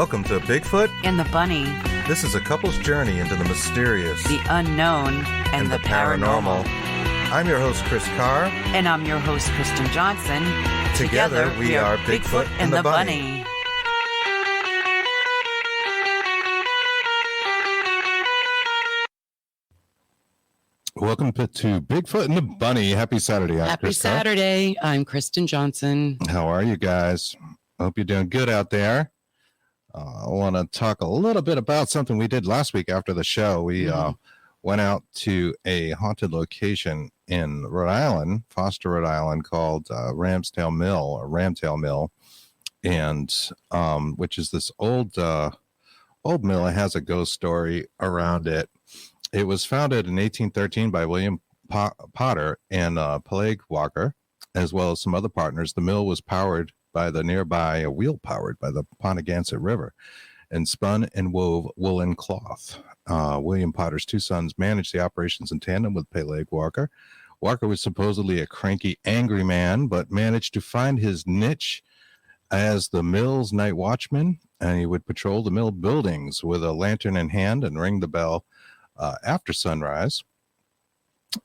Welcome to Bigfoot and the Bunny. This is a couple's journey into the mysterious, the unknown, and the paranormal. I'm your host, Chris Carr. And I'm your host, Kristen Johnson. Together we are Bigfoot and the Bunny. Welcome to Bigfoot and the Bunny. Happy Saturday. Happy Saturday. I'm Kristen Johnson. How are you guys? Hope you're doing good out there. I want to talk a little bit about something we did last week after the show. We went out to a haunted location in Rhode Island, Foster, Rhode Island, called Ramtail Mill, and which is this old mill. It has a ghost story around it. It was founded in 1813 by William Potter and Peleg Walker, as well as some other partners. The mill was powered by the nearby wheel-powered by the Ponegasset River, and spun and wove woolen cloth. William Potter's two sons managed the operations in tandem with Peleg Walker. Walker was supposedly a cranky, angry man, but managed to find his niche as the mill's night watchman, and he would patrol the mill buildings with a lantern in hand and ring the bell after sunrise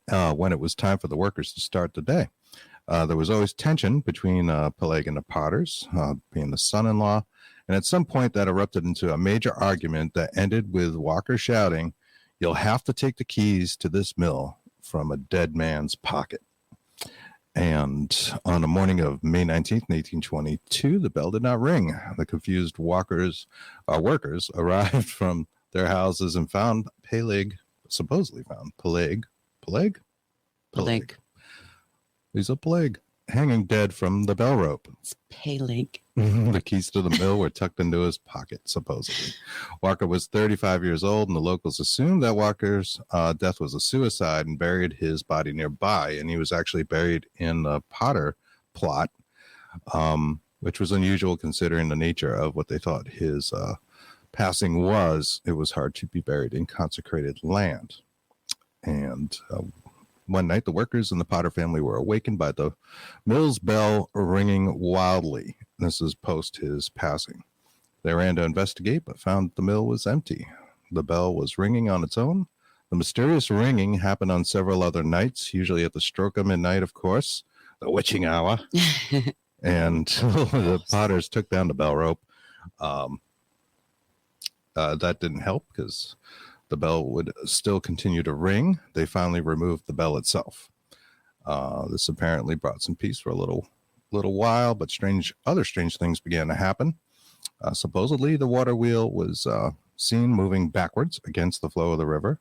when it was time for the workers to start the day. There was always tension between Peleg and the Potters, being the son-in-law, and at some point that erupted into a major argument that ended with Walker shouting, "You'll have to take the keys to this mill from a dead man's pocket." And on the morning of May 19th, 1822, the bell did not ring. The confused workers arrived from their houses and supposedly found Peleg. He's a Peleg, hanging dead from the bell rope. It's Peleg. The keys to the mill were tucked into his pocket, supposedly. Walker was 35 years old, and the locals assumed that Walker's death was a suicide and buried his body nearby. And he was actually buried in the Potter plot, which was unusual considering the nature of what they thought his passing was. It was hard to be buried in consecrated land. And one night, the workers and the Potter family were awakened by the mill's bell ringing wildly. This is post his passing. They ran to investigate, but found the mill was empty. The bell was ringing on its own. The mysterious ringing happened on several other nights, usually at the stroke of midnight, of course, the witching hour. And the Potters took down the bell rope. That didn't help because the bell would still continue to ring. They finally removed the bell itself. This apparently brought some peace for a little while, but other strange things began to happen. Supposedly, the water wheel was seen moving backwards against the flow of the river.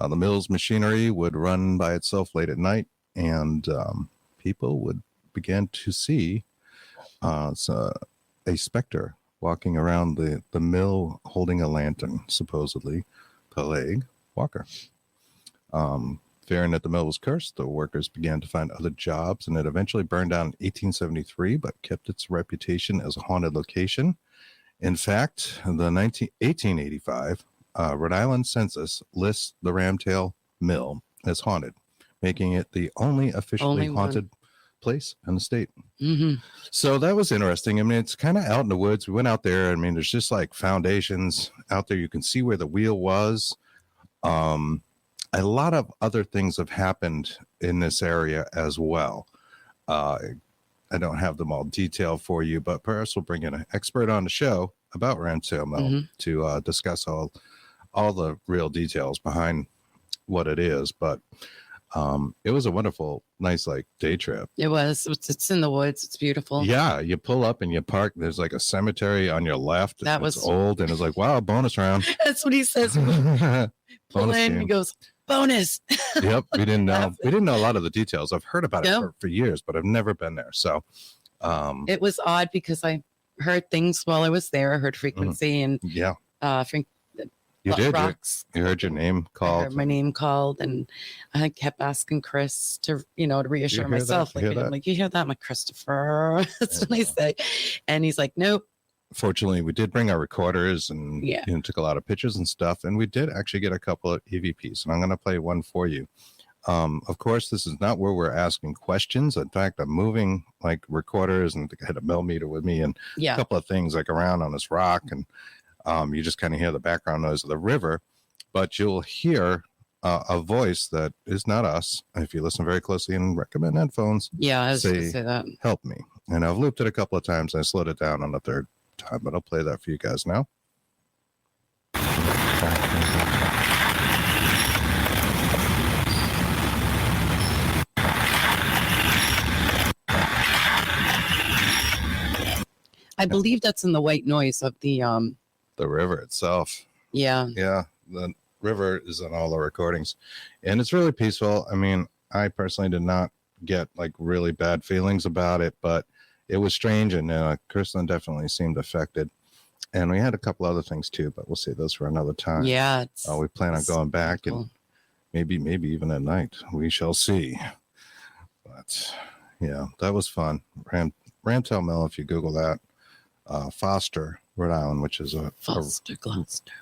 The mill's machinery would run by itself late at night, and people would begin to see a specter walking around the mill holding a lantern, supposedly Peleg Walker. Fearing that the mill was cursed, the workers began to find other jobs, and it eventually burned down in 1873, but kept its reputation as a haunted location. In fact, the 1885 Rhode Island census lists the Ramtail Mill as haunted, making it the only officially haunted place in the state. Mm-hmm. So that was interesting. I mean, it's kind of out in the woods. We went out there. I mean, there's just like foundations out there. You can see where the wheel was. A lot of other things have happened in this area as well. I don't have them all detailed for you, but perhaps we'll bring in an expert on the show about Ramtail Mill to discuss all the real details behind what it is. But it was a wonderful, nice, like day trip. It was. It's in the woods. It's beautiful. Yeah, you pull up and you park. There's like a cemetery on your left. It's old, and it's like, wow, bonus round. That's what he says. Pull in. He goes, bonus. Yep, we didn't know. We didn't know a lot of the details. I've heard about it for years, but I've never been there. So it was odd because I heard things while I was there. I heard frequency and you did. Rocks. You heard your name called. I heard my name called, and I kept asking Chris to reassure myself. I'm like, you hear that? I'm like, Christopher. That's what I say. And he's like, nope. Fortunately, we did bring our recorders and took a lot of pictures and stuff. And we did actually get a couple of EVPs. And I'm going to play one for you. Of course, this is not where we're asking questions. In fact, I'm moving like recorders, and I had a millimeter with me and a couple of things like around on this rock. And you just kind of hear the background noise of the river, but you'll hear a voice that is not us. If you listen very closely and recommend headphones, I was going to say that. Help me. And I've looped it a couple of times. I slowed it down on the third time, but I'll play that for you guys now. I believe that's in the white noise of the river itself. Yeah. The river is on all the recordings, and it's really peaceful. I mean, I personally did not get like really bad feelings about it, but it was strange, and Kirsten definitely seemed affected. And we had a couple other things too, but we'll save those for another time. Yeah. We plan on going back and maybe even at night. We shall see. But yeah, that was fun. Ramtel Mill, if you Google that, Foster, Rhode Island, which is Foster Gloucester,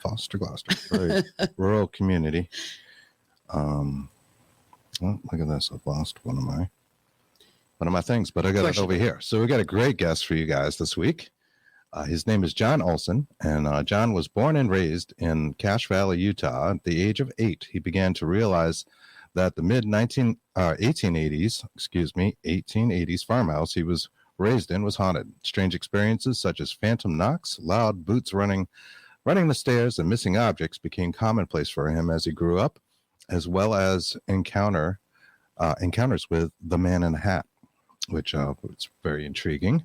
very rural community. Well, look at this. I've lost one of my things, but I got it over here. So we got a great guest for you guys this week. His name is John Olsen, and John was born and raised in Cache Valley, Utah. At the age of 8, he began to realize that the mid 1880s farmhouse he was raised in was haunted. Strange experiences such as phantom knocks, loud boots running the stairs, and missing objects became commonplace for him as he grew up, as well as encounters with the man in the hat, which was very intriguing.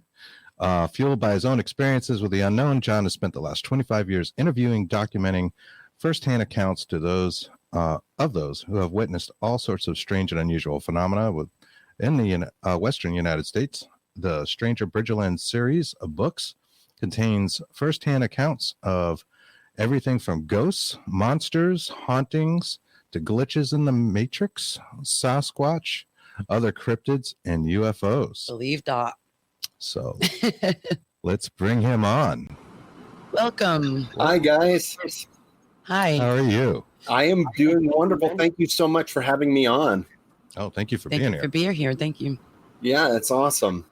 Fueled by his own experiences with the unknown, John has spent the last 25 years interviewing, documenting firsthand accounts to those of those who have witnessed all sorts of strange and unusual phenomena in the Western United States. The Stranger Bridgerland series of books contains firsthand accounts of everything from ghosts, monsters, hauntings, to glitches in the Matrix, Sasquatch, other cryptids, and UFOs. Believe that. So let's bring him on. Welcome. Hi, guys. Hi. How are you? I am doing wonderful. Thank you so much for having me on. Oh, thank you for being here. For being here. Thank you. Yeah, it's awesome.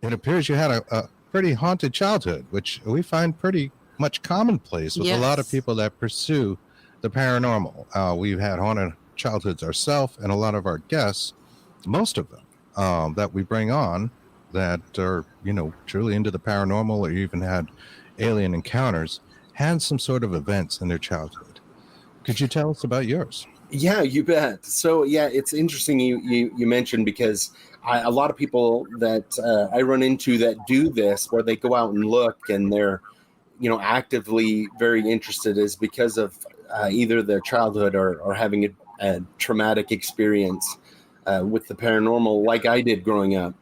It appears you had a pretty haunted childhood, which we find pretty much commonplace with a lot of people that pursue the paranormal. We've had haunted childhoods ourselves, and a lot of our guests, most of them that we bring on that are, truly into the paranormal or even had alien encounters, had some sort of events in their childhood. Could you tell us about yours? Yeah, you bet. So, yeah, it's interesting you mentioned, because a lot of people that I run into that do this, where they go out and look and they're, actively very interested, is because of either their childhood or having a traumatic experience with the paranormal, like I did growing up.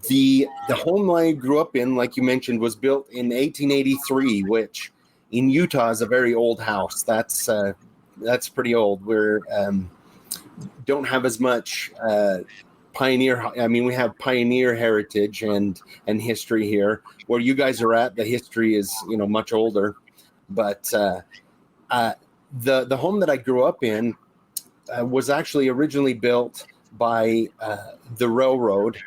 The home I grew up in, like you mentioned, was built in 1883, which in Utah is a very old house. That's pretty old. We're don't have as much pioneer. I mean, we have pioneer heritage and history here. Where you guys are at, the history is much older. But the home that I grew up in was actually originally built by the railroad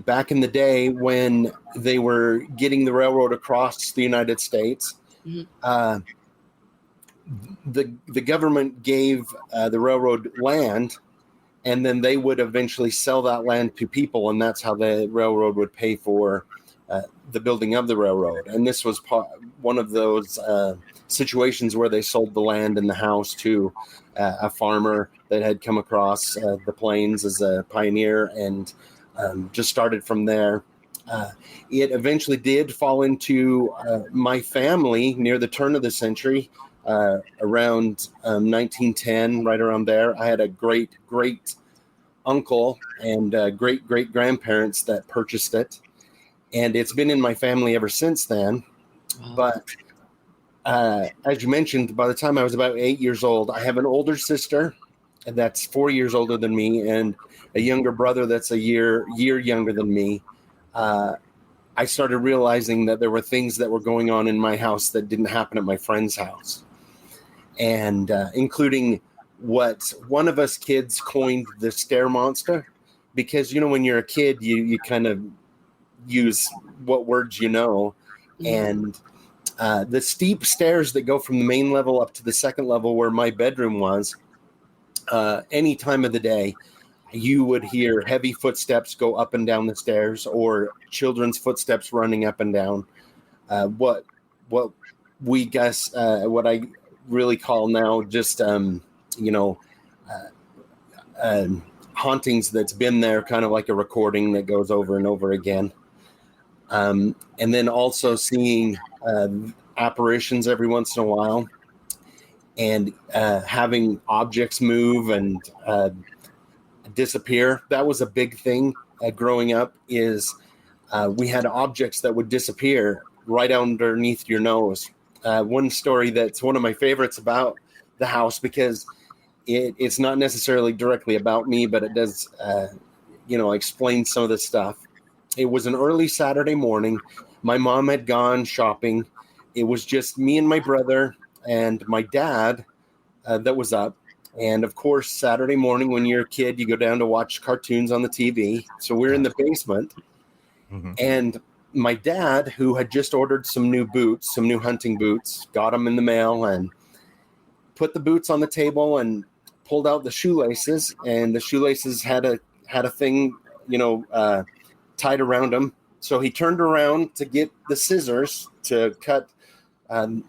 back in the day when they were getting the railroad across the United States. Mm-hmm. The government gave the railroad land, and then they would eventually sell that land to people, and that's how the railroad would pay for the building of the railroad. And this was one of those situations where they sold the land and the house to a farmer that had come across the plains as a pioneer, and just started from there. It eventually did fall into my family near the turn of the century, around 1910, right around there. I had a great uncle and great grandparents that purchased it, and it's been in my family ever since then. Wow. But as you mentioned, by the time I was about 8 years old, I have an older sister that's 4 years older than me, and a younger brother that's a year younger than me. I started realizing that there were things that were going on in my house that didn't happen at my friend's house, and including what one of us kids coined the Stair Monster, because, you know, when you're a kid, you kind of use what words you know. And the steep stairs that go from the main level up to the second level where my bedroom was, any time of the day, you would hear heavy footsteps go up and down the stairs, or children's footsteps running up and down. What we guess, what I really call now just, hauntings that's been there, kind of like a recording that goes over and over again. And then also seeing apparitions every once in a while, and having objects move and disappear. That was a big thing growing up, is we had objects that would disappear right underneath your nose. One story that's one of my favorites about the house, because it's not necessarily directly about me, but it does, explain some of the stuff. It was an early Saturday morning. My mom had gone shopping. It was just me and my brother and my dad that was up. And of course, Saturday morning, when you're a kid, you go down to watch cartoons on the TV. So we're in the basement. And my dad, who had just ordered some new boots, some new hunting boots, got them in the mail and put the boots on the table and pulled out the shoelaces. And the shoelaces had a thing, tied around them. So he turned around to get the scissors to cut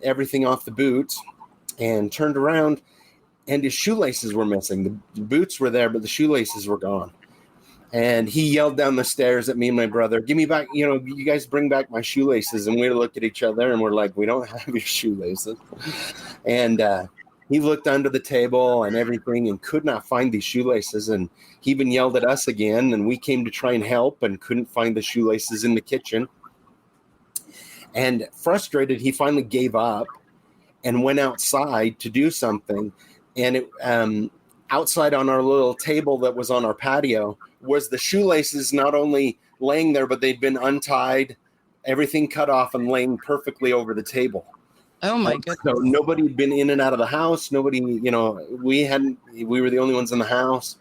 everything off the boots, and turned around, and his shoelaces were missing. The boots were there, but the shoelaces were gone. And he yelled down the stairs at me and my brother, "Give me back, you guys bring back my shoelaces." And we looked at each other and we're like, "We don't have your shoelaces." And he looked under the table and everything and could not find these shoelaces. And he even yelled at us again. And we came to try and help and couldn't find the shoelaces in the kitchen. And frustrated, he finally gave up and went outside to do something. And it, outside on our little table that was on our patio was the shoelaces, not only laying there, but they'd been untied, everything cut off and laying perfectly over the table. Oh my goodness. So nobody had been in and out of the house. Nobody, we were the only ones in the house.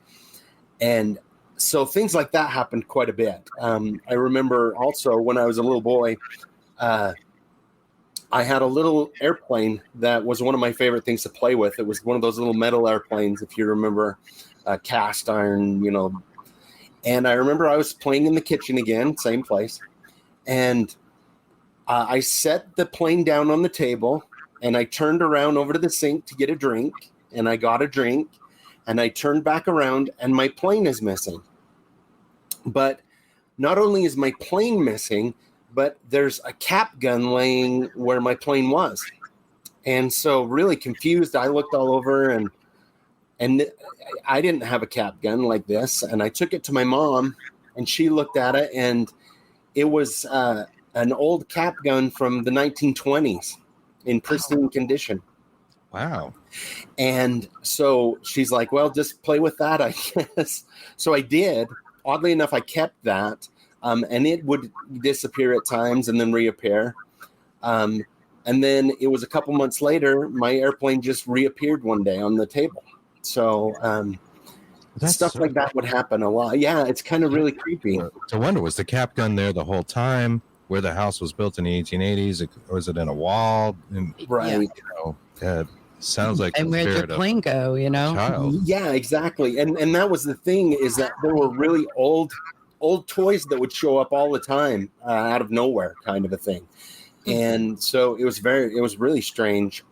And so things like that happened quite a bit. I remember also when I was a little boy, I had a little airplane that was one of my favorite things to play with. It was one of those little metal airplanes, if you remember, cast iron, And I remember I was playing in the kitchen again, same place. And I set the plane down on the table, and I turned around over to the sink to get a drink, and I got a drink, and I turned back around, and my plane is missing. But not only is my plane missing, but there's a cap gun laying where my plane was. And so really confused, I looked all over, and I didn't have a cap gun like this. And I took it to my mom, and she looked at it, and it was an old cap gun from the 1920s in pristine condition. Wow. And so she's like, "Well, just play with that, I guess." So I did. Oddly enough, I kept that. And it would disappear at times and then reappear. And then it was a couple months later, my airplane just reappeared one day on the table. So stuff like that would happen a lot. Yeah, it's kind of really creepy. To wonder, was the cap gun there the whole time where the house was built in the 1880s? Or was it in a wall? Right. It sounds like and where'd your plane go, Child. Yeah, exactly. And that was the thing, is that there were really old toys that would show up all the time out of nowhere, kind of a thing. And so it was really strange.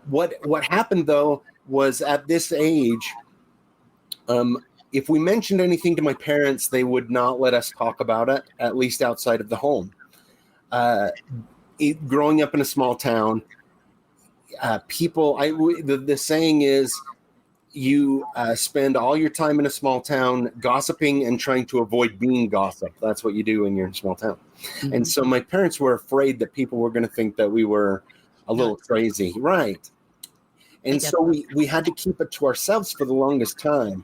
What happened though was, at this age, if we mentioned anything to my parents, they would not let us talk about it, at least outside of the home. Growing up in a small town, the saying is, you spend all your time in a small town gossiping and trying to avoid being gossip. That's what you do when you're in a small town. Mm-hmm. And so my parents were afraid that people were going to think that we were a little crazy. Right. And so we had to keep it to ourselves for the longest time.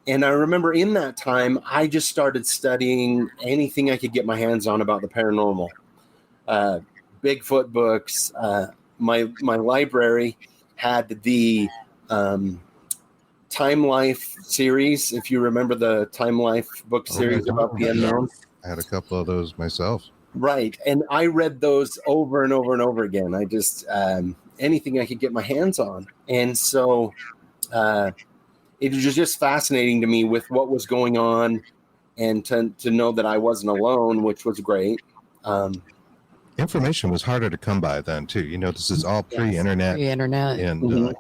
And I remember in that time, I just started studying anything I could get my hands on about the paranormal. Bigfoot books. My library had the Time Life series, if you remember the Time Life book series about the unknown. I had a couple of those myself. Right. And I read those over and over and over again. I just, anything I could get my hands on. And so it was just fascinating to me with what was going on, and to know that I wasn't alone, which was great. Information was harder to come by then too. You know, this is all pre-internet. Pre-internet. And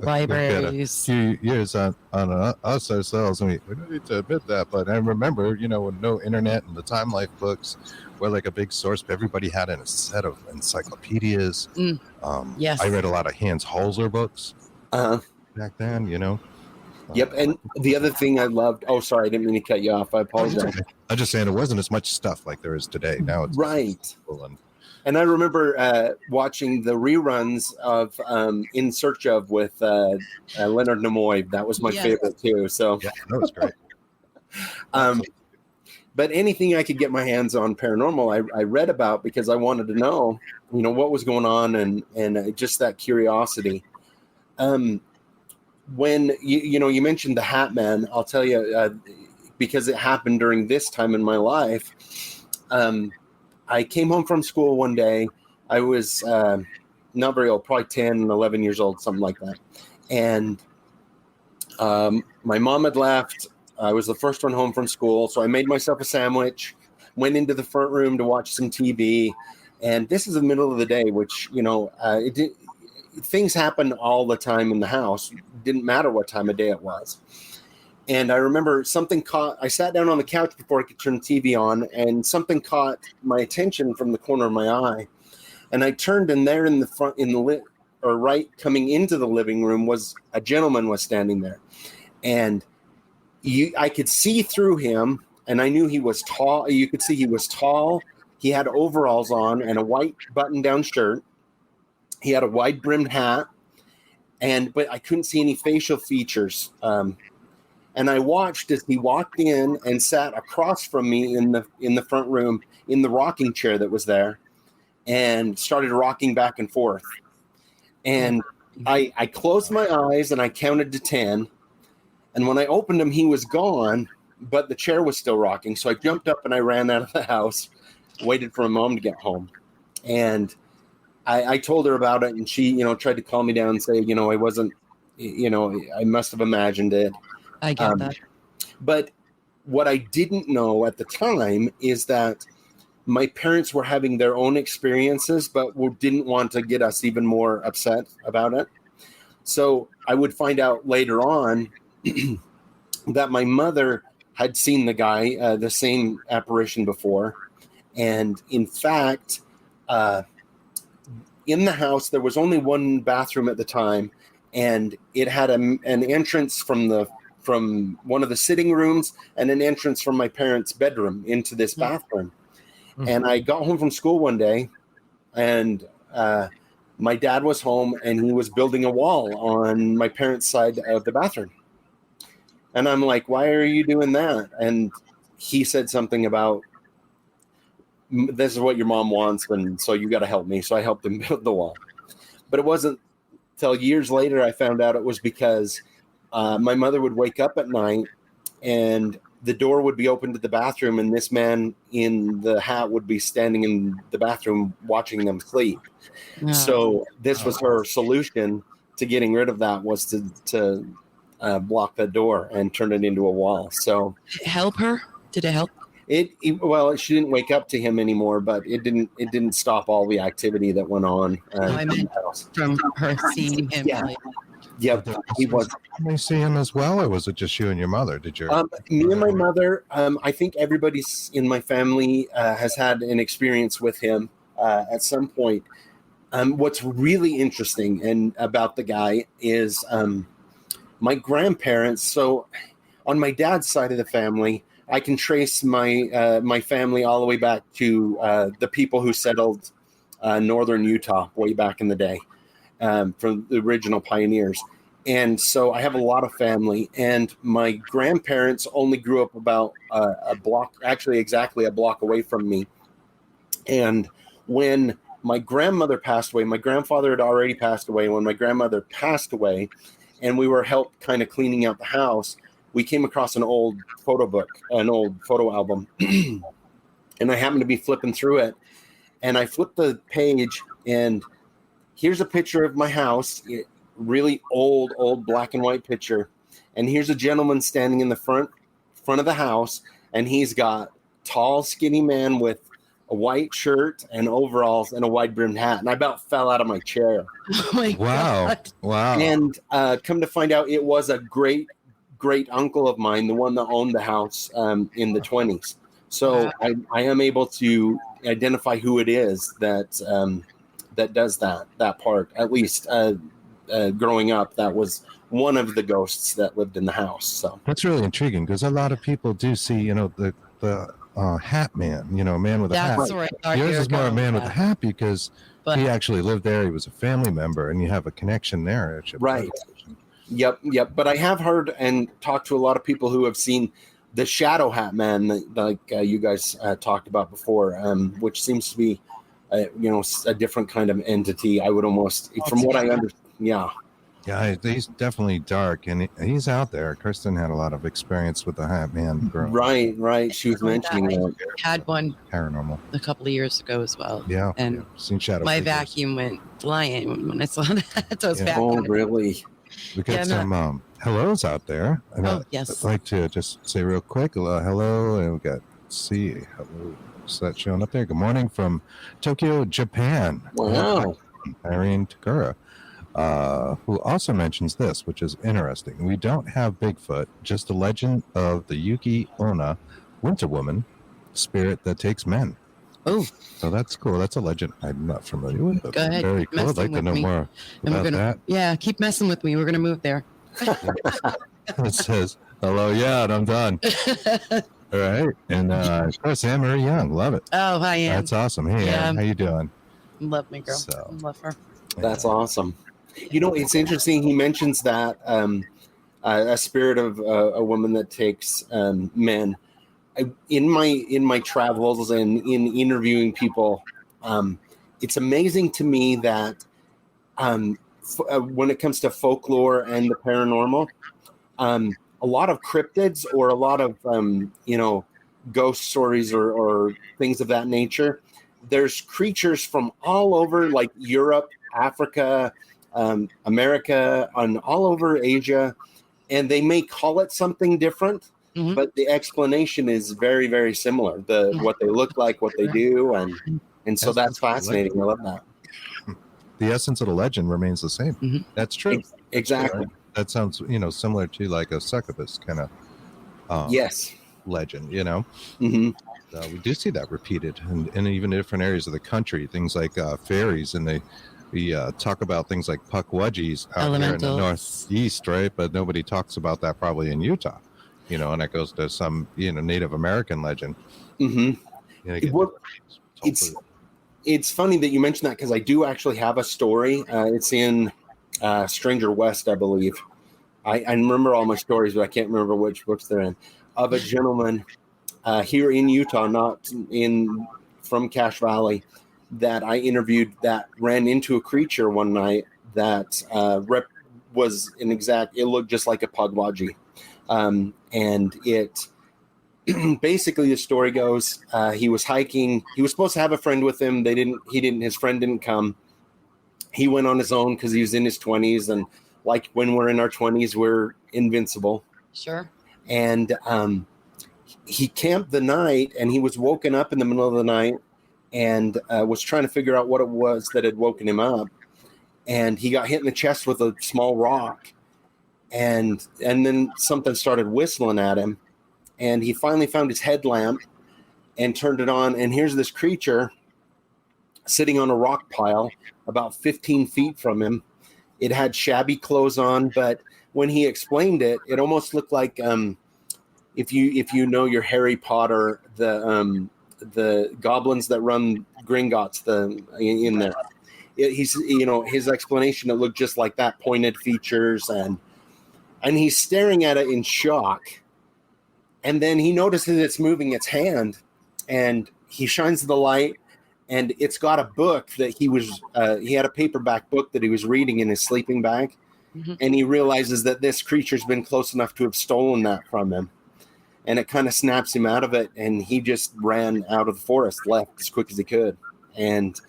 libraries. a few years on us ourselves, and we don't need to admit that. But I remember, you know, with no internet, and the Time Life books were like a big source. Everybody had a set of encyclopedias. Yes. I read a lot of Hans Holzer books back then. You know. Yep. And the other thing I loved. Oh, sorry, I didn't mean to cut you off. I apologize. I'm just saying, it wasn't as much stuff like there is today. Now it's right. And I remember watching the reruns of In Search of with Leonard Nimoy. That was my favorite too. So yeah, that was great. But anything I could get my hands on paranormal, I read about, because I wanted to know, you know, what was going on, and just that curiosity. When you mentioned the Hat Man, I'll tell you, because it happened during this time in my life. I came home from school one day. I was not very old, probably 10, 11 years old, something like that. And my mom had left. I was the first one home from school. So I made myself a sandwich, went into the front room to watch some TV. And this is the middle of the day, which, you know, things happen all the time in the house. It didn't matter what time of day it was. And I remember I sat down on the couch before I could turn the TV on, and something caught my attention from the corner of my eye. And I turned, and there in the front, right coming into the living room, was a gentleman was standing there. And I could see through him, and I knew he was tall. You could see he was tall. He had overalls on and a white button-down shirt. He had a wide-brimmed hat, but I couldn't see any facial features. And I watched as he walked in and sat across from me in the front room in the rocking chair that was there, and started rocking back and forth. And I closed my eyes and I counted to 10. And when I opened them, he was gone, but the chair was still rocking. So I jumped up and I ran out of the house, waited for my mom to get home. And I told her about it, and she, you know, tried to calm me down and say, you know, I wasn't, you know, I must have imagined it. I get that. But what I didn't know at the time is that my parents were having their own experiences, but didn't want to get us even more upset about it. So I would find out later on that my mother had seen the guy, the same apparition before. And in fact, in the house, there was only one bathroom at the time, and it had an entrance from one of the sitting rooms and an entrance from my parents' bedroom into this bathroom. Mm-hmm. And I got home from school one day, and my dad was home, and he was building a wall on my parents' side of the bathroom. And I'm like, why are you doing that? And he said something about, this is what your mom wants, and so you got to help me. So I helped him build the wall. But it wasn't till years later I found out it was because my mother would wake up at night, and the door would be open to the bathroom, and this man in the hat would be standing in the bathroom watching them sleep. Yeah. So this was her solution to getting rid of that, was to block the door and turn it into a wall. So help her? Did it help? Well, she didn't wake up to him anymore, but it didn't stop all the activity that went on. I meant from her seeing him. Yeah. Yep, he was. Did you see him as well, or was it just you and your mother? Did you? Me and my mother. I think everybody in my family has had an experience with him at some point. What's really interesting about the guy is my grandparents. So, on my dad's side of the family, I can trace my family all the way back to the people who settled northern Utah way back in the day. From the original pioneers. And so I have a lot of family, and my grandparents only grew up about a block, actually exactly a block away from me. And when my grandmother passed away, my grandfather had already passed away. When my grandmother passed away, and we were helped kind of cleaning out the house, we came across an old photo book, an old photo album. And I happened to be flipping through it, and I flipped the page, and here's a picture of my house, really old black and white picture. And here's a gentleman standing in the front of the house, and he's got tall, skinny man with a white shirt and overalls and a wide brimmed hat. And I about fell out of my chair. Oh my God. Wow. And come to find out, it was a great uncle of mine, the one that owned the house in the 20s. So I am able to identify who it is that does that part. At least growing up, that was one of the ghosts that lived in the house. So that's really intriguing, because a lot of people do see, the hat man, a man with a hat. That's right. Yours is more a man with a hat because he actually lived there. He was a family member, and you have a connection there. Right. Yep. But I have heard and talked to a lot of people who have seen the shadow hat man, like you guys talked about before, which seems to be, a different kind of entity. I would almost, from what I understand, yeah. Yeah, he's definitely dark, and he's out there. Kristen had a lot of experience with the hat man. Right. She was mentioning that. I had one paranormal a couple of years ago as well. Yeah, and seen shadow. My figures. vacuum went flying when I saw that. So I was Oh, really? We got some hellos out there. And yes. I'd like to just say real quick, hello, and we got hello. Is that showing up there? Good morning from Tokyo, Japan. Wow. Irene Takura. Who also mentions this, which is interesting. We don't have Bigfoot, just a legend of the Yuki Onna Winter Woman, spirit that takes men. Oh, so that's cool. That's a legend I'm not familiar with. Go ahead. Very cool. I'd like to know more about that. Yeah, keep messing with me. We're gonna move there. It says hello, yeah, and I'm done. All right, and of course, Anne Marie Young, love it. Oh, hi, Anne. That's awesome. Hey, Anne, how you doing? Love me, girl. Love her. That's awesome. It's interesting. He mentions that a spirit of a woman that takes men. In my travels and in interviewing people, it's amazing to me that when it comes to folklore and the paranormal, a lot of cryptids or a lot of ghost stories or things of that nature. There's creatures from all over, like Europe, Africa, America, and all over Asia, and they may call it something different, but the explanation is very, very similar. What they look like, what they do, and so that's fascinating. I love that. The essence of the legend remains the same. That's true. Exactly. Right? That sounds, similar to like a succubus kind of legend. We do see that repeated in even different areas of the country. Things like fairies, and we talk about things like Paguajis out here in the Northeast, right? But nobody talks about that probably in Utah, and that goes to some, Native American legend. It's funny that you mentioned that, because I do actually have a story. It's in Stranger West, I believe. I remember all my stories, but I can't remember which books they're in. Of a gentleman here in Utah, not from Cache Valley, that I interviewed, that ran into a creature one night that was it looked just like a Paguaji. And it basically, the story goes, he was hiking. He was supposed to have a friend with him. His friend didn't come. He went on his own because he was in his 20s. And like when we're in our 20s, we're invincible. Sure. And he camped the night, and he was woken up in the middle of the night and was trying to figure out what it was that had woken him up. And he got hit in the chest with a small rock. And then something started whistling at him. And he finally found his headlamp and turned it on. And here's this creature sitting on a rock pile about 15 feet from him. It had shabby clothes on, but when he explained it, it almost looked like if you know your Harry Potter, the goblins that run Gringotts in there. His explanation, it looked just like that, pointed features, and he's staring at it in shock. And then he notices it's moving its hand, and he shines the light, and it's got a book that he had a paperback book that he was reading in his sleeping bag. and he realizes that this creature's been close enough to have stolen that from him. And it kind of snaps him out of it, and he just ran out of the forest, left as quick as he could. And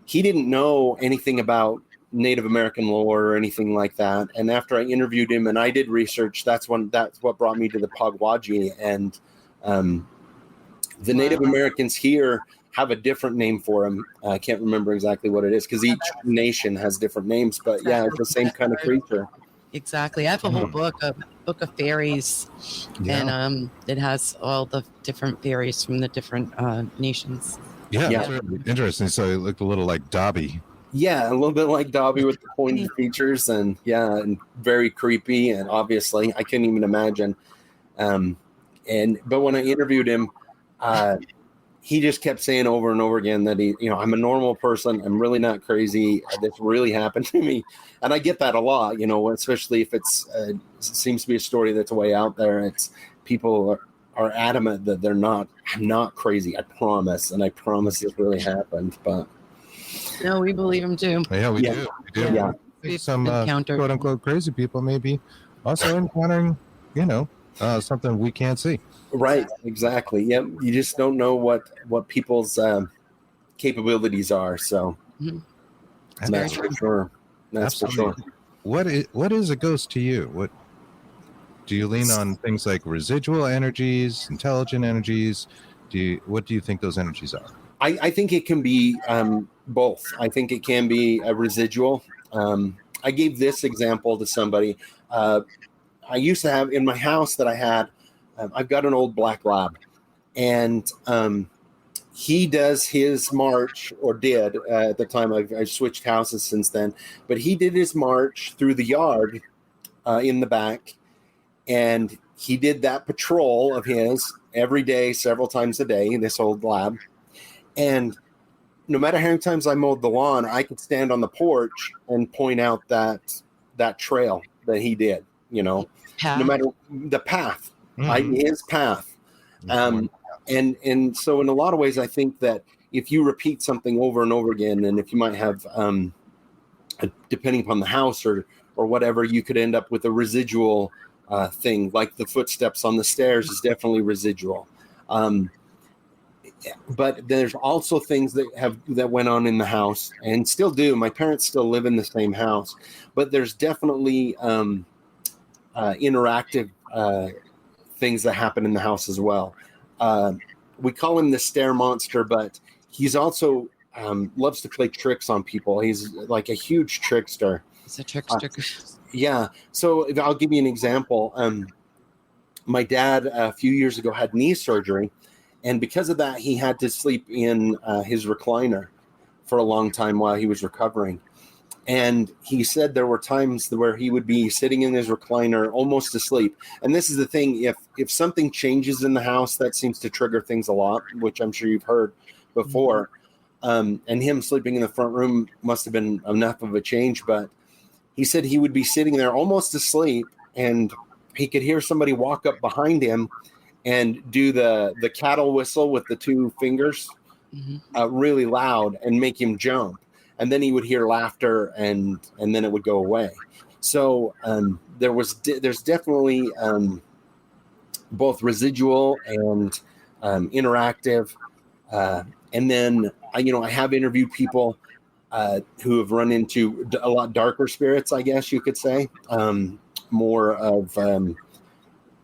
he didn't know anything about Native American lore or anything like that. And after I interviewed him and I did research, that's what brought me to the Paguaji. And the Native Americans here have a different name for him. I can't remember exactly what it is because each nation has different names. But yeah, it's the same kind of creature. Exactly. I have a whole book of fairies, and it has all the different fairies from the different nations. Yeah, that's really interesting. So it looked a little like Dobby. Yeah, a little bit like Dobby with the pointed features, and very creepy. And obviously, I couldn't even imagine. But when I interviewed him, he just kept saying over and over again that I'm a normal person. I'm really not crazy. This really happened to me. And I get that a lot, especially if it seems to be a story that's way out there. It's people are adamant that I'm not crazy. I promise. And I promise this really happened. But no, we believe him too. Yeah, we do. Yeah. Some quote unquote crazy people maybe also encountering, something we can't see. Right, exactly. Yep. You just don't know what people's capabilities are. So that's for sure. That's Absolutely. for sure. What is a ghost to you? What do you lean on? Things like residual energies, intelligent energies? What do you think those energies are? I think it can be both. I think it can be a residual. I gave this example to somebody. I used to have in my house that I had. I've got an old black lab, and he does his march, or did at the time. I've switched houses since then, but he did his march through the yard in the back, and he did that patrol of his every day, several times a day, in this old lab. And no matter how many times I mowed the lawn, I could stand on the porch and point out that trail that he did, no matter the path. His path. And so in a lot of ways, I think that if you repeat something over and over again, and if you might have, depending upon the house or whatever, you could end up with a residual thing, like the footsteps on the stairs is definitely residual. But there's also things that went on in the house and still do. My parents still live in the same house, but there's definitely interactive things that happen in the house as well. We call him the Stair Monster, but he's also loves to play tricks on people. He's like a huge trickster. He's a trickster. Yeah. So I'll give you an example. My dad a few years ago had knee surgery, and because of that, he had to sleep in his recliner for a long time while he was recovering. And he said there were times where he would be sitting in his recliner almost asleep. And this is the thing, if something changes in the house, that seems to trigger things a lot, which I'm sure you've heard before. And him sleeping in the front room must have been enough of a change. But he said he would be sitting there almost asleep, and he could hear somebody walk up behind him and do the cattle whistle with the two fingers really loud and make him jump. And then he would hear laughter, and then it would go away. So there's definitely both residual and interactive. And then I have interviewed people who have run into a lot darker spirits, I guess you could say, more of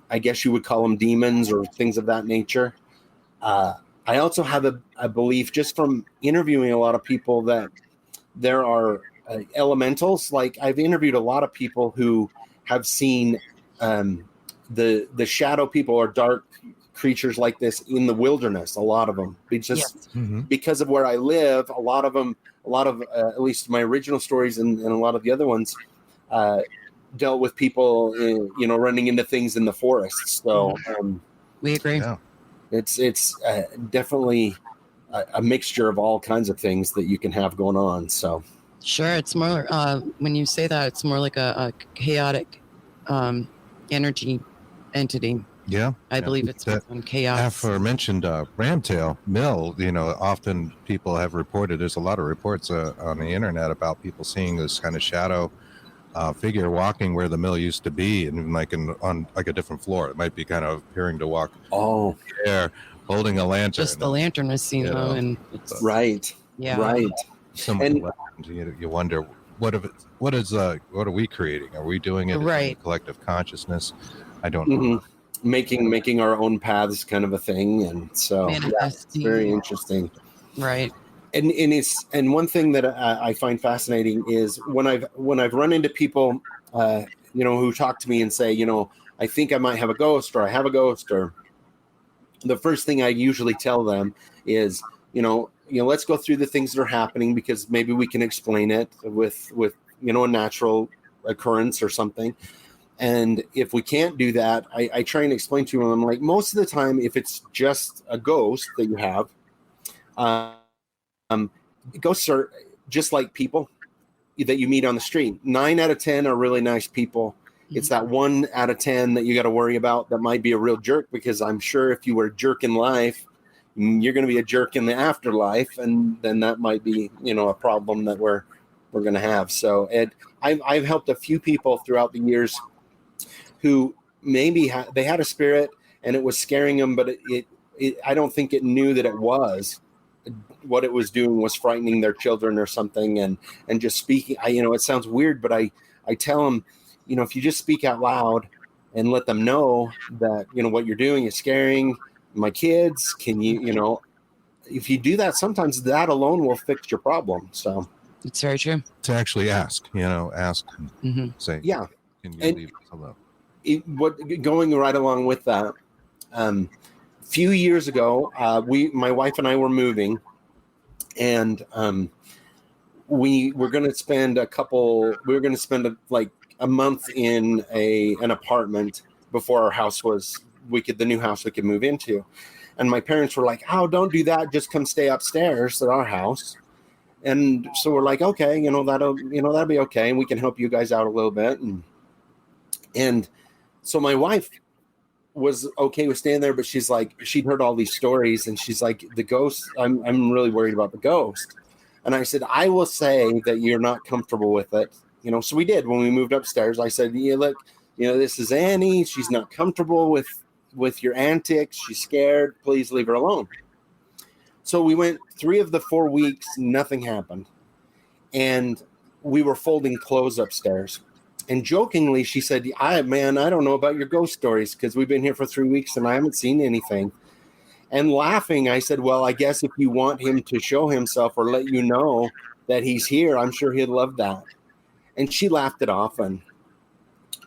I guess you would call them demons or things of that nature. I also have a belief, just from interviewing a lot of people, that there are elementals. Like, I've interviewed a lot of people who have seen the shadow people or dark creatures like this in the wilderness. A lot of them, because of where I live. A lot of at least my original stories and a lot of the other ones dealt with people, running into things in the forest. So we agree. Yeah. It's definitely a mixture of all kinds of things that you can have going on. So sure, it's more when you say that, it's more like a chaotic energy entity. Yeah, I believe it's on chaos. Aforementioned Ramtail Mill, often people have reported, there's a lot of reports on the internet about people seeing this kind of shadow figure walking where the mill used to be, and like on like a different floor. It might be kind of appearing to walk there, holding a lantern. Just the lantern is seen, and it's right. And you wonder what are we creating? Are we doing it in the collective consciousness? I don't know. Making our own paths, kind of a thing, and so it's very interesting. Right. And one thing that I find fascinating is when I've run into people, who talk to me and say, I think I might have a ghost, or I have a ghost, or the first thing I usually tell them is, let's go through the things that are happening, because maybe we can explain it with a natural occurrence or something. And if we can't do that, I try and explain to them, I'm like, most of the time, if it's just a ghost that you have, ghosts are just like people that you meet on the street. 9 out of 10 are really nice people. It's that 1 out of 10 that you got to worry about that might be a real jerk, because I'm sure if you were a jerk in life, you're going to be a jerk in the afterlife, and then that might be, a problem that we're going to have. So I've helped a few people throughout the years who maybe they had a spirit and it was scaring them, but I don't think it knew that it was. What it was doing was frightening their children or something, and just speaking. It sounds weird, but I tell them, if you just speak out loud and let them know that what you're doing is scaring my kids, can you if you do that, sometimes that alone will fix your problem. So it's very true to actually ask. Say, yeah. Can you leave us alone? Going right along with that. Few years ago, my wife and I were moving, and we were going to spend a month in an apartment before our house the new house we could move into. And my parents were like, "Oh, don't do that. Just come stay upstairs at our house." And so we're like, "Okay, that'll be okay. And we can help you guys out a little bit." And so my wife was okay with staying there, but she's like, she'd heard all these stories, and she's like, the ghost, I'm really worried about the ghost. And I said, I will say that you're not comfortable with it. So we did. When we moved upstairs, I said, yeah, look, this is Annie. She's not comfortable with your antics. She's scared. Please leave her alone. So we went 3 of the 4 weeks, nothing happened. And we were folding clothes upstairs. And jokingly, she said, I don't know about your ghost stories, because we've been here for 3 weeks and I haven't seen anything. And laughing, I said, well, I guess if you want him to show himself or let you know that he's here, I'm sure he'd love that. And she laughed it off. And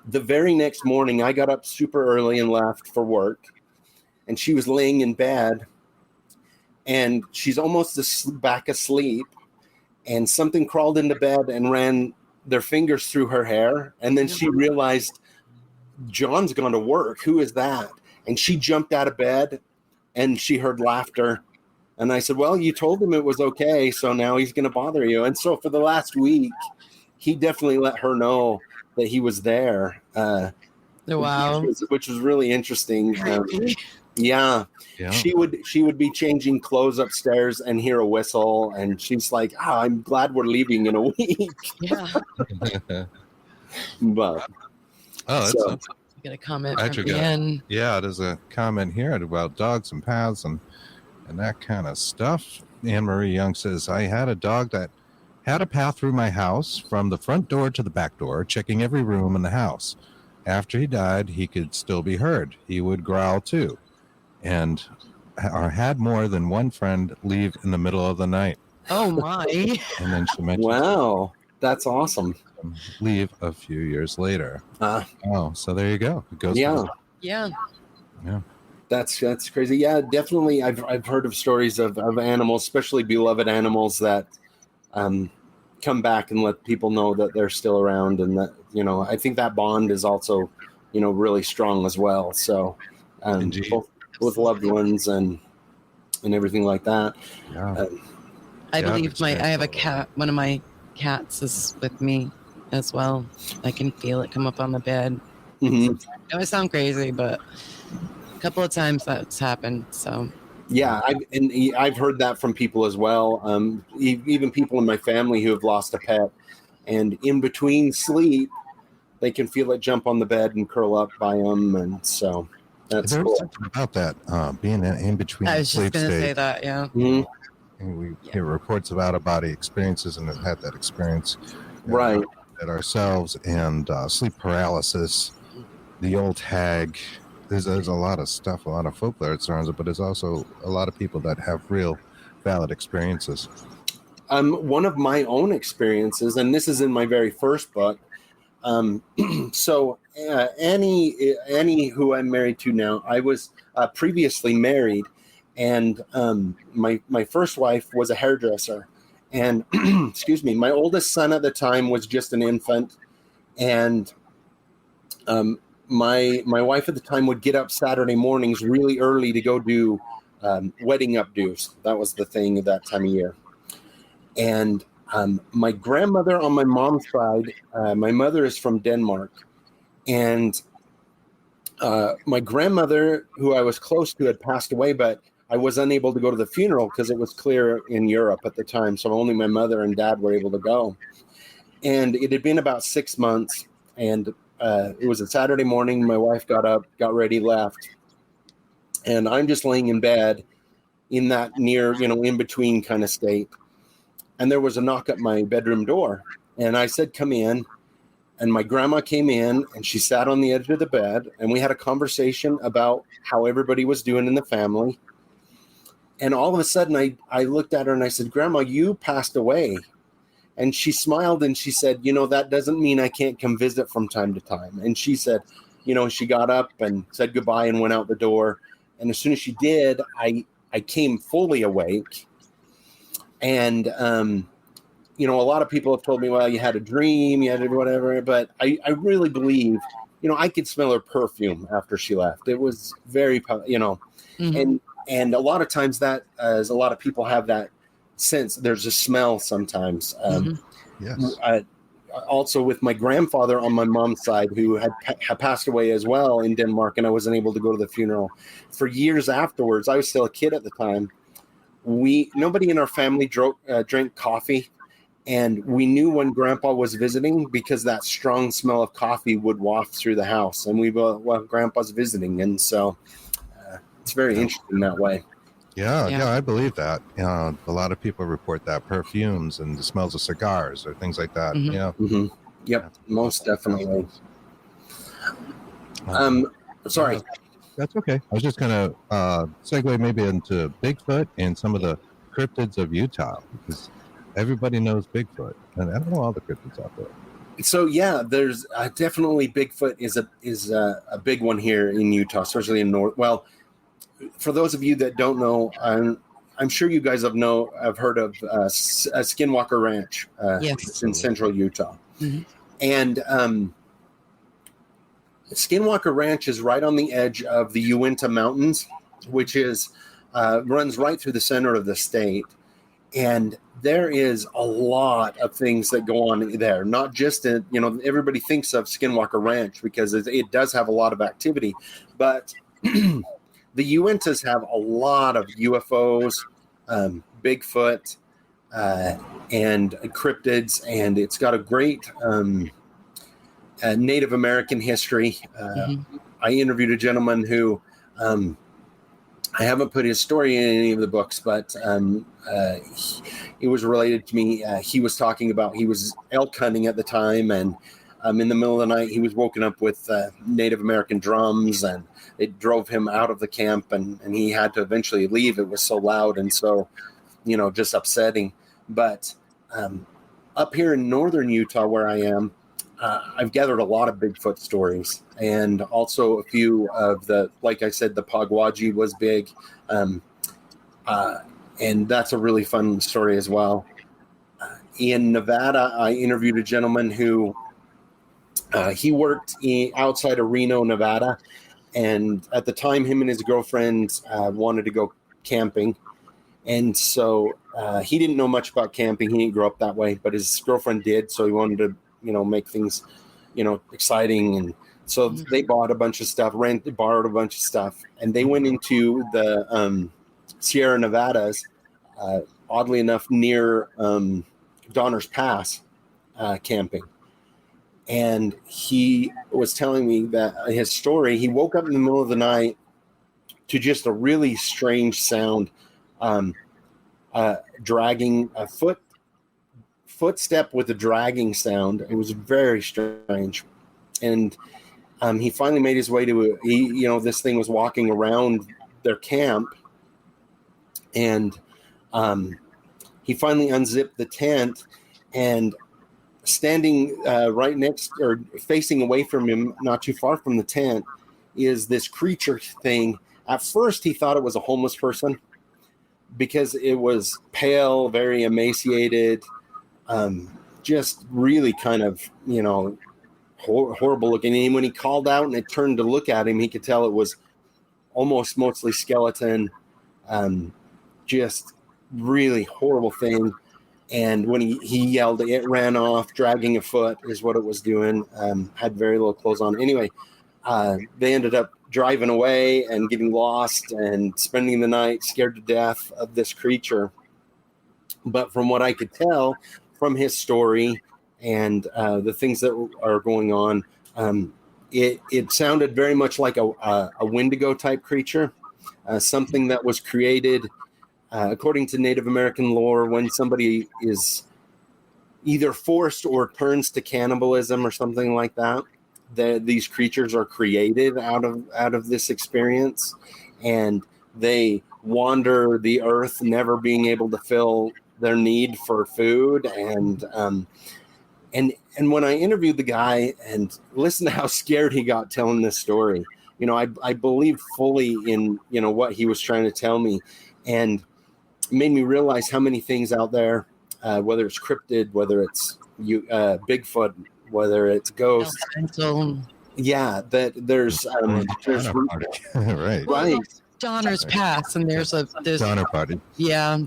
the very next morning, I got up super early and left for work. And she was laying in bed. And she's almost back asleep. And something crawled into bed and ran their fingers through her hair, and then she realized John's gone to work. Who is that? And she jumped out of bed, and she heard laughter. And I said, well, you told him it was okay, so now he's going to bother you. And so for the last week, he definitely let her know that he was there. Wow, which was really interesting. Yeah. She would be changing clothes upstairs and hear a whistle, and she's like, I'm glad we're leaving in a week. Yeah. But that's you got a comment from Ian. Yeah, there's a comment here about dogs and paths and that kind of stuff. Anne Marie Young says, I had a dog that had a path through my house from the front door to the back door, checking every room in the house. After he died, he could still be heard. He would growl too. And had more than one friend leave in the middle of the night. Oh my. And then she mentioned, wow, that's awesome. Leave a few years later. So there you go. It goes. Yeah. That's crazy. Yeah, definitely. I've heard of stories of animals, especially beloved animals, that come back and let people know that they're still around, and that I think that bond is also really strong as well. So both with loved ones and everything like that. I believe I have a cat. One of my cats is with me as well. I can feel it come up on the bed. Mm-hmm. I sound crazy, but a couple of times that's happened. So yeah, I've heard that from people as well. Even people in my family who have lost a pet, and in between sleep, they can feel it jump on the bed and curl up by them, and so that's There's cool. something about that being in between I was just sleep going to say state. that, yeah. Mhm. And we hear reports of out-of-body experiences and have had that experience Right. at ourselves, and sleep paralysis, the old hag. There's a lot of stuff, a lot of folklore that surrounds it, but there's also a lot of people that have real valid experiences. One of my own experiences, and this is in my very first book. So Annie, who I'm married to now, I was previously married, and my first wife was a hairdresser, and excuse me, my oldest son at the time was just an infant, and my wife at the time would get up Saturday mornings really early to go do wedding updos. That was the thing at that time of year. And my grandmother on my mom's side, my mother is from Denmark, and my grandmother, who I was close to, had passed away, but I was unable to go to the funeral because it was clear in Europe at the time, so only my mother and dad were able to go. And it had been about 6 months, and it was a Saturday morning. My wife got up, got ready, left, and I'm just laying in bed in that near, in between kind of state. And there was a knock at my bedroom door, and I said, "Come in." And my grandma came in, and she sat on the edge of the bed, and we had a conversation about how everybody was doing in the family. And all of a sudden, I looked at her and I said, "Grandma, you passed away." And she smiled and she said, "That doesn't mean I can't come visit from time to time." And she said, she got up and said goodbye and went out the door. And as soon as she did, I came fully awake. And, a lot of people have told me, well, you had a dream, you had whatever, but I really believe, I could smell her perfume after she left. It was very, Mm-hmm. and a lot of times that, as a lot of people have that sense, there's a smell sometimes. Yes. Also with my grandfather on my mom's side, who had passed away as well in Denmark, and I wasn't able to go to the funeral for years afterwards. I was still a kid at the time. Nobody in our family drank coffee, and we knew when Grandpa was visiting because that strong smell of coffee would waft through the house, and well, Grandpa's visiting, and so it's very interesting that way. Yeah, I believe that. A lot of people report that perfumes and the smells of cigars or things like that. Mm-hmm. Yeah. Mm-hmm. Yep, most definitely. Sorry. That's okay. I was just going to segue maybe into Bigfoot and some of the cryptids of Utah, because everybody knows Bigfoot, and I don't know all the cryptids out there. So yeah, there's definitely Bigfoot is a big one here in Utah, especially in North. Well, for those of you that don't know, I'm sure you guys have heard of Skinwalker Ranch. Yes. It's in central Utah. Mm-hmm. And Skinwalker Ranch is right on the edge of the Uinta Mountains, which is runs right through the center of the state. And there is a lot of things that go on there, not just everybody thinks of Skinwalker Ranch because it does have a lot of activity, but the Uintas have a lot of UFOs, Bigfoot, and cryptids, and it's got a great Native American history. I interviewed a gentleman who I haven't put his story in any of the books, but it was related to me. He was talking about he was elk hunting at the time, and in the middle of the night, he was woken up with Native American drums, and it drove him out of the camp, and he had to eventually leave. It was so loud and so, just upsetting. But up here in northern Utah, where I am, I've gathered a lot of Bigfoot stories, and also a few of like I said, the Paguaji was big. And that's a really fun story as well. In Nevada, I interviewed a gentleman who he worked outside of Reno, Nevada. And at the time, him and his girlfriend wanted to go camping. And so he didn't know much about camping. He didn't grow up that way, but his girlfriend did. So he wanted to, make things, exciting. And so they bought a bunch of stuff, borrowed a bunch of stuff. And they went into the Sierra Nevadas, oddly enough, near Donner's Pass camping. And he was telling me that his story, he woke up in the middle of the night to just a really strange sound, dragging a footstep with a dragging sound. It was very strange. And he finally made his way to this thing was walking around their camp, and he finally unzipped the tent, and standing right next or facing away from him, not too far from the tent, is this creature thing. At first, he thought it was a homeless person because it was pale, very emaciated, just really kind of, horrible looking. And when he called out and it turned to look at him, he could tell it was almost mostly skeleton, just really horrible thing. And when he yelled, it ran off, dragging a foot is what it was doing. Had very little clothes on. Anyway, they ended up driving away and getting lost and spending the night scared to death of this creature. But from what I could tell from his story and the things that are going on, it sounded very much like a Wendigo type creature, something that was created according to Native American lore when somebody is either forced or turns to cannibalism or something like that. These creatures are created out of this experience, and they wander the earth, never being able to fill their need for food. And when I interviewed the guy and listened to how scared he got telling this story, I believed fully in what he was trying to tell me, and it made me realize how many things out there, whether it's cryptid, whether it's Bigfoot, whether it's ghosts. Yeah, that there's right. Donner's Pass, and there's Donner Party. Yeah,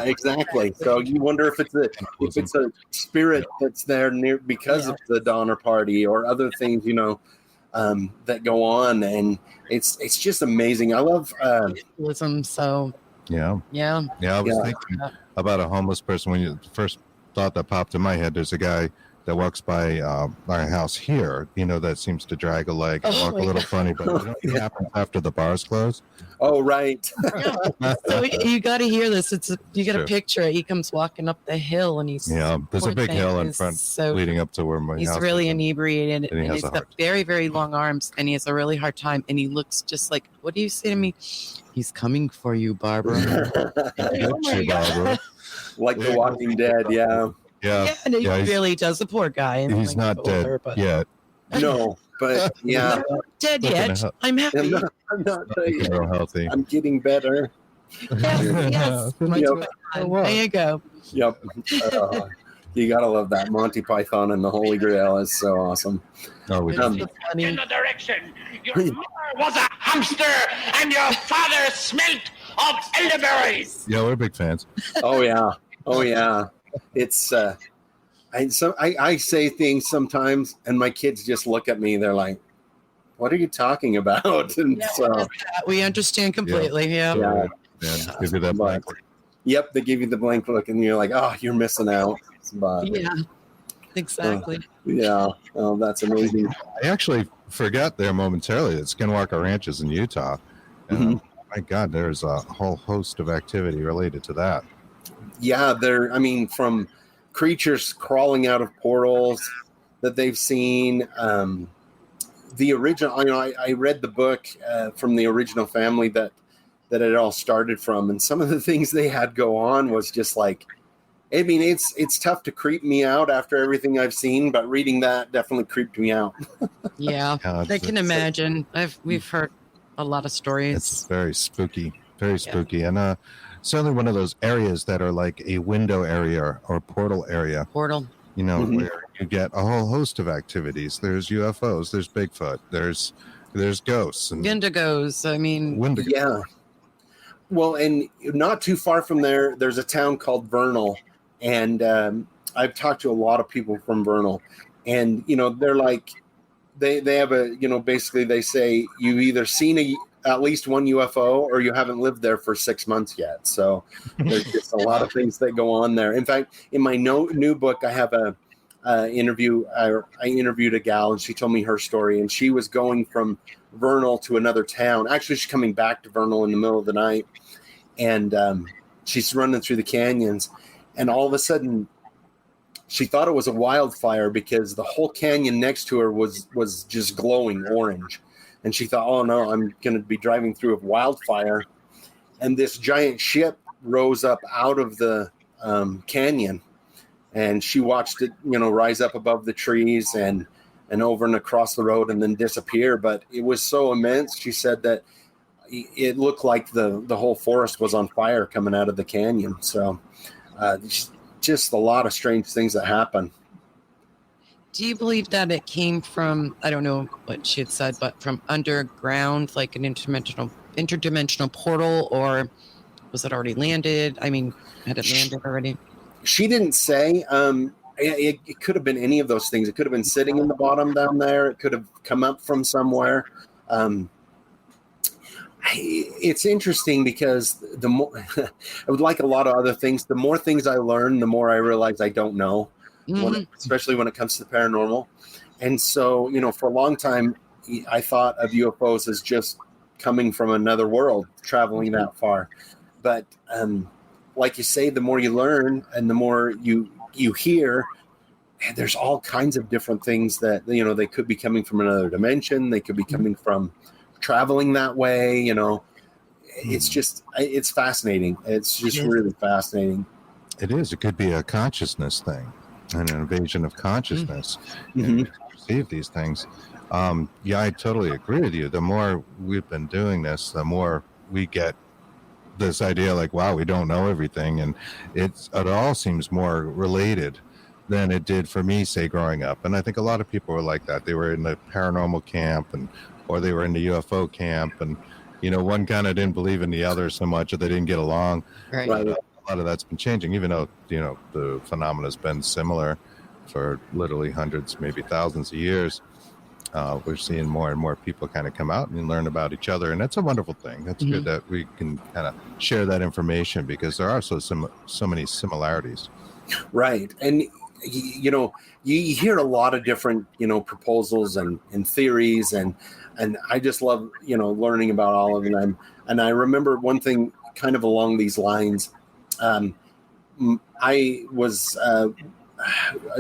exactly. So you wonder if it's a spirit that's there near because of the Donner Party or other things, that go on, and it's just amazing. I love so. Yeah. I was thinking about a homeless person when the first thought that popped in my head. There's a guy that walks by our house here, that seems to drag a leg and walk a little funny, but what happens after the bars close? Oh, right. So you got to hear this. You got to picture it. He comes walking up the hill, and he's there's a big hill in front leading up to where my house is. He's really inebriated, and he's got very, very long arms, and he has a really hard time, and he looks just like, what do you say to me? He's coming for you, Barbara. Barbara. Like The Walking Dead, yeah. Yeah, and he really does. The poor guy. And he's not dead yet. No, but yeah. I'm not dead yet. I'm happy. I'm not dead yet. Real healthy. I'm getting better. Yes. There you go. Yep. You gotta love that. Monty Python and the Holy Grail is so awesome. Oh, in the direction. Your mother was a hamster, and your father smelt of elderberries. Yeah, we're big fans. Oh yeah. It's I say things sometimes, and my kids just look at me. They're like, "What are you talking about?" And so we understand completely. Yeah. Give you that blank look. Yep, they give you the blank look, and you're like, "Oh, you're missing out." But, exactly. Oh, that's amazing. I actually forgot there momentarily that Skinwalker Ranch is in Utah. My God, there's a whole host of activity related to that. Yeah, from creatures crawling out of portals that they've seen. The original, I read the book from the original family that it all started from, and some of the things they had go on was just like, it's tough to creep me out after everything I've seen, but reading that definitely creeped me out. I can imagine. We've heard a lot of stories. It's very spooky, and certainly one of those areas that are like a window area or portal area. Where you get a whole host of activities. There's UFOs, there's Bigfoot, there's ghosts and Wendigos. Wendigo. Yeah. Well, and not too far from there's a town called Vernal, and I've talked to a lot of people from Vernal, and they're like, they have basically they say you've either seen at least one UFO or you haven't lived there for 6 months yet. So there's just a lot of things that go on there. In fact, in my new book, I have interview, I interviewed a gal, and she told me her story, and she was going from Vernal to another town. Actually, she's coming back to Vernal in the middle of the night, and she's running through the canyons, and all of a sudden she thought it was a wildfire because the whole canyon next to her was just glowing orange. And she thought, oh no, I'm going to be driving through a wildfire. And this giant ship rose up out of the canyon, and she watched it, rise up above the trees and over and across the road and then disappear. But it was so immense. She said that it looked like the whole forest was on fire coming out of the canyon. So just a lot of strange things that happen. Do you believe that it came from, I don't know what she had said, but from underground, like an interdimensional portal, or was it already landed? I mean, had it landed already? She didn't say. It could have been any of those things. It could have been sitting in the bottom down there. It could have come up from somewhere. It's interesting because the more I would like a lot of other things. The more things I learn, the more I realize I don't know, especially when it comes to the paranormal. And so, for a long time, I thought of UFOs as just coming from another world, traveling that far. But like you say, the more you learn and the more you hear, there's all kinds of different things that, they could be coming from another dimension. They could be coming from traveling that way. It's fascinating. It's just really fascinating. It is. It could be a consciousness thing, an invasion of consciousness. And perceive these things. I totally agree with you. The more we've been doing this, the more we get this idea like, wow, we don't know everything. And it all seems more related than it did for me, say, growing up. And I think a lot of people were like that. They were in the paranormal camp or they were in the UFO camp, and one kind of didn't believe in the other so much, or they didn't get along. Right. A lot of that's been changing, even though the phenomena has been similar for literally hundreds, maybe thousands of years. We're seeing more and more people kind of come out and learn about each other, and that's a wonderful thing. That's good that we can kind of share that information, because there are so many similarities. Right. And you hear a lot of different proposals and theories, and I just love learning about all of them. And I remember one thing kind of along these lines. I was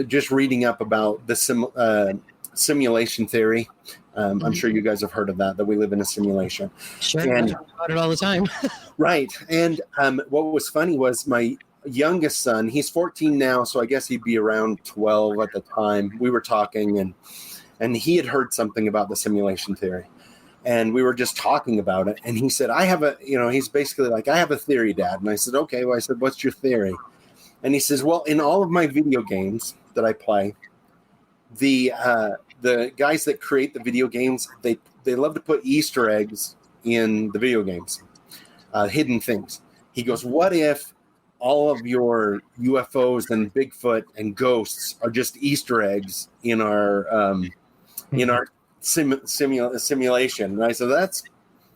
just reading up about the simulation theory. I'm sure you guys have heard of that we live in a simulation. Sure, I talk about it all the time. Right. And what was funny was my youngest son, he's 14 now, so I guess he'd be around 12 at the time. We were talking, and he had heard something about the simulation theory, and we were just talking about it. And he said, he's basically like, I have a theory, Dad. And I said, okay. Well, I said, what's your theory? And he says, well, in all of my video games that I play, the guys that create the video games, they love to put Easter eggs in the video games, hidden things. He goes, what if all of your UFOs and Bigfoot and ghosts are just Easter eggs in our simulation? And I said,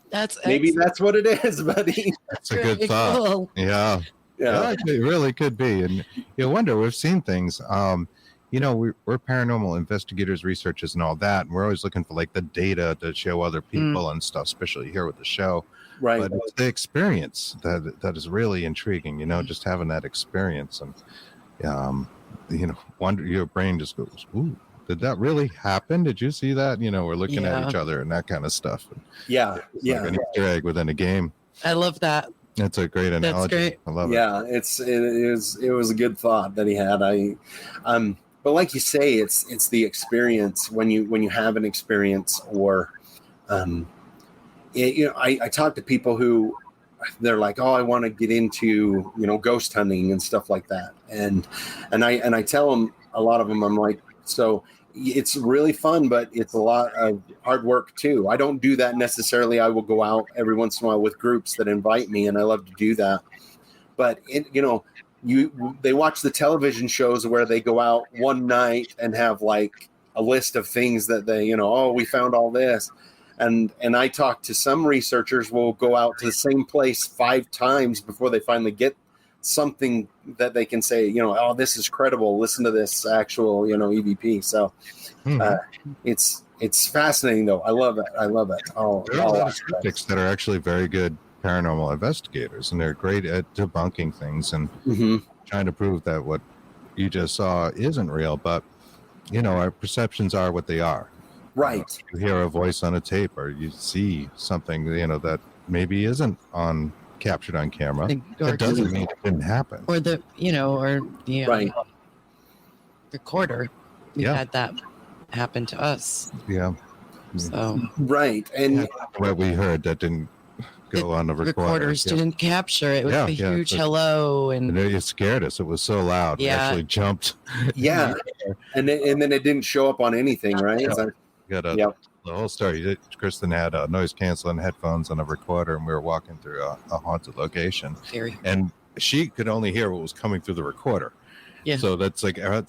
that's maybe that's what it is, buddy. That's a good thought. Cool. Yeah, it really could be. And you wonder, we've seen things. We're paranormal investigators, researchers, and all that. And we're always looking for like the data to show other people and stuff, especially here with the show. Right. But it's the experience that is really intriguing, just having that experience. And, wonder, your brain just goes, ooh, did that really happen? Did you see that? We're looking at each other and that kind of stuff. And like an Easter egg within a game. I love that. That's a great analogy. That's great. I love it. Yeah, it was a good thought that he had. But like you say, it's the experience when you have an experience, or I talk to people who they're like, oh, I want to get into ghost hunting and stuff like that, and I tell them, a lot of them, I'm like, so it's really fun, but it's a lot of hard work too. I don't do that necessarily. I will go out every once in a while with groups that invite me, and I love to do that. But they watch the television shows where they go out one night and have like a list of things that they, we found all this. And I talk to some researchers will go out to the same place 5 times before they finally get something that they can say, oh, this is credible. Listen to this actual, EVP. So it's fascinating, though. I love it. There are a lot of skeptics that are actually very good paranormal investigators, and they're great at debunking things and trying to prove that what you just saw isn't real. But, our perceptions are what they are. Right. You hear a voice on a tape, or you see something, that maybe isn't captured on camera. It doesn't mean it didn't happen. Or the Right. recorder. We had that happen to us. Yeah. So right. And what we heard that didn't go on the recorder. Recorders didn't capture it. It was a huge hello, and it scared us. It was so loud. We actually jumped. Yeah. and then it didn't show up on anything, right? The whole story. Kristen had noise canceling headphones and a recorder, and we were walking through a haunted location, and she could only hear what was coming through the recorder. Yeah. So that's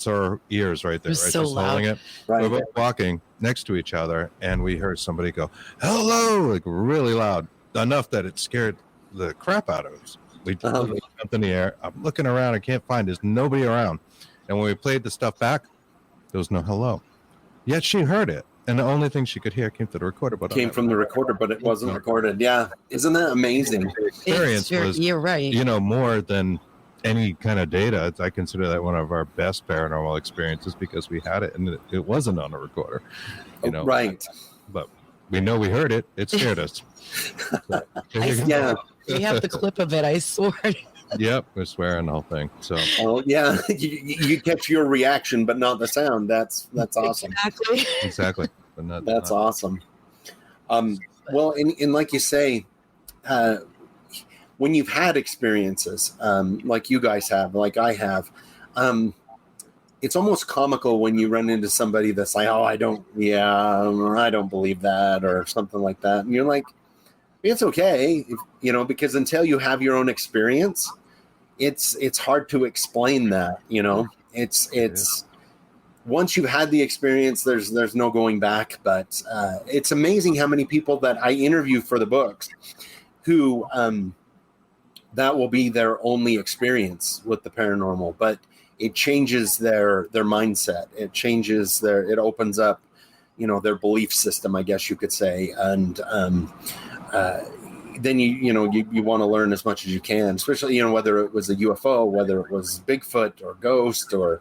our ears right there, right? So just loud. holding it. Right. We're both walking next to each other, and we heard somebody go, "Hello!" like really loud, enough that it scared the crap out of us. We jumped in the air. I'm looking around. I can't find. There's nobody around. And when we played the stuff back, there was no hello. Yet she heard it. And the only thing she could hear came from the recorder. But from the recorder, but it wasn't recorded. Yeah. Isn't that amazing? The experience was, you're right. More than any kind of data. I consider that one of our best paranormal experiences because we had it and it wasn't on a recorder. Right. But we know we heard it. It scared us. So, we have the clip of it. I swore. Yep, we're swearing the whole thing. So, you catch your reaction, but not the sound. That's awesome. Exactly. That's awesome. Well, and like you say, when you've had experiences like you guys have, like I have, it's almost comical when you run into somebody that's like, "Oh, I don't believe that," or something like that, and you're like, it's okay, because until you have your own experience, it's hard to explain that. It's once you've had the experience, there's no going back. But it's amazing how many people that I interview for the books who that will be their only experience with the paranormal, but it changes their mindset. It changes it opens up, their belief system, I guess you could say, and then you want to learn as much as you can, especially whether it was a UFO, whether it was Bigfoot or ghost or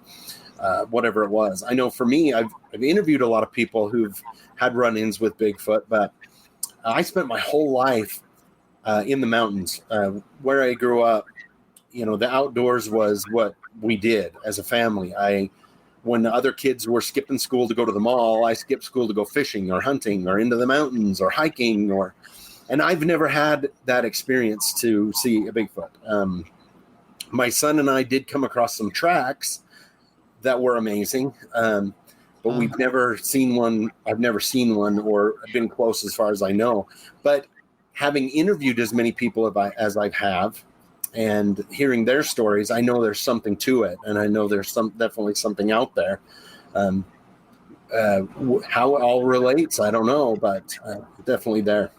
whatever it was. I know for me, I've interviewed a lot of people who've had run-ins with Bigfoot, but I spent my whole life in the mountains where I grew up. The outdoors was what we did as a family. When the other kids were skipping school to go to the mall, I skipped school to go fishing or hunting or into the mountains or hiking and I've never had that experience to see a Bigfoot. My son and I did come across some tracks that were amazing, but we've never seen one. I've never seen one or been close as far as I know. But having interviewed as many people as I have and hearing their stories, I know there's something to it. And I know there's definitely something out there. How it all relates, I don't know, but definitely there.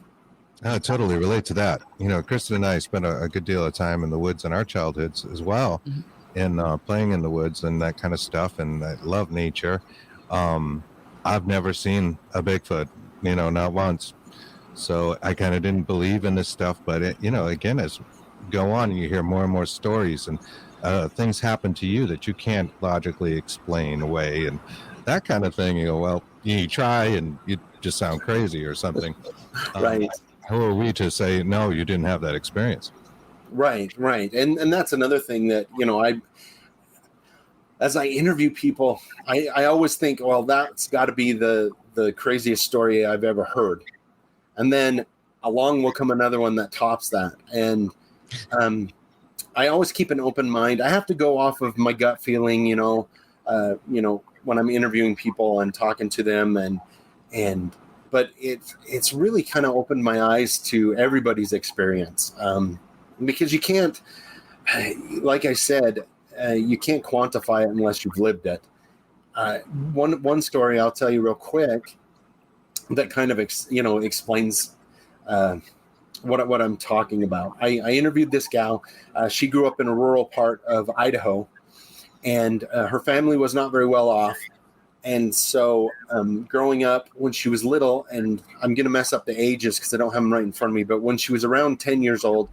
I totally relate to that. Kristen and I spent a good deal of time in the woods in our childhoods as well, and playing in the woods and that kind of stuff. And I love nature. I've never seen a Bigfoot, not once. So I kind of didn't believe in this stuff. But, again, as you go on and you hear more and more stories and things happen to you that you can't logically explain away and that kind of thing, you go, well, you try and you just sound crazy or something. Right. Who are we to say, no, you didn't have that experience? Right. And that's another thing that, as I interview people, I always think, well, that's got to be the craziest story I've ever heard. And then along will come another one that tops that. And I always keep an open mind. I have to go off of my gut feeling, when I'm interviewing people and talking to them but it's really kind of opened my eyes to everybody's experience, because you can't, like I said, you can't quantify it unless you've lived it. One story I'll tell you real quick that kind of explains what I'm talking about. I interviewed this gal. She grew up in a rural part of Idaho, and her family was not very well off. And so growing up when she was little, and I'm going to mess up the ages because I don't have them right in front of me, but when she was around 10 years old,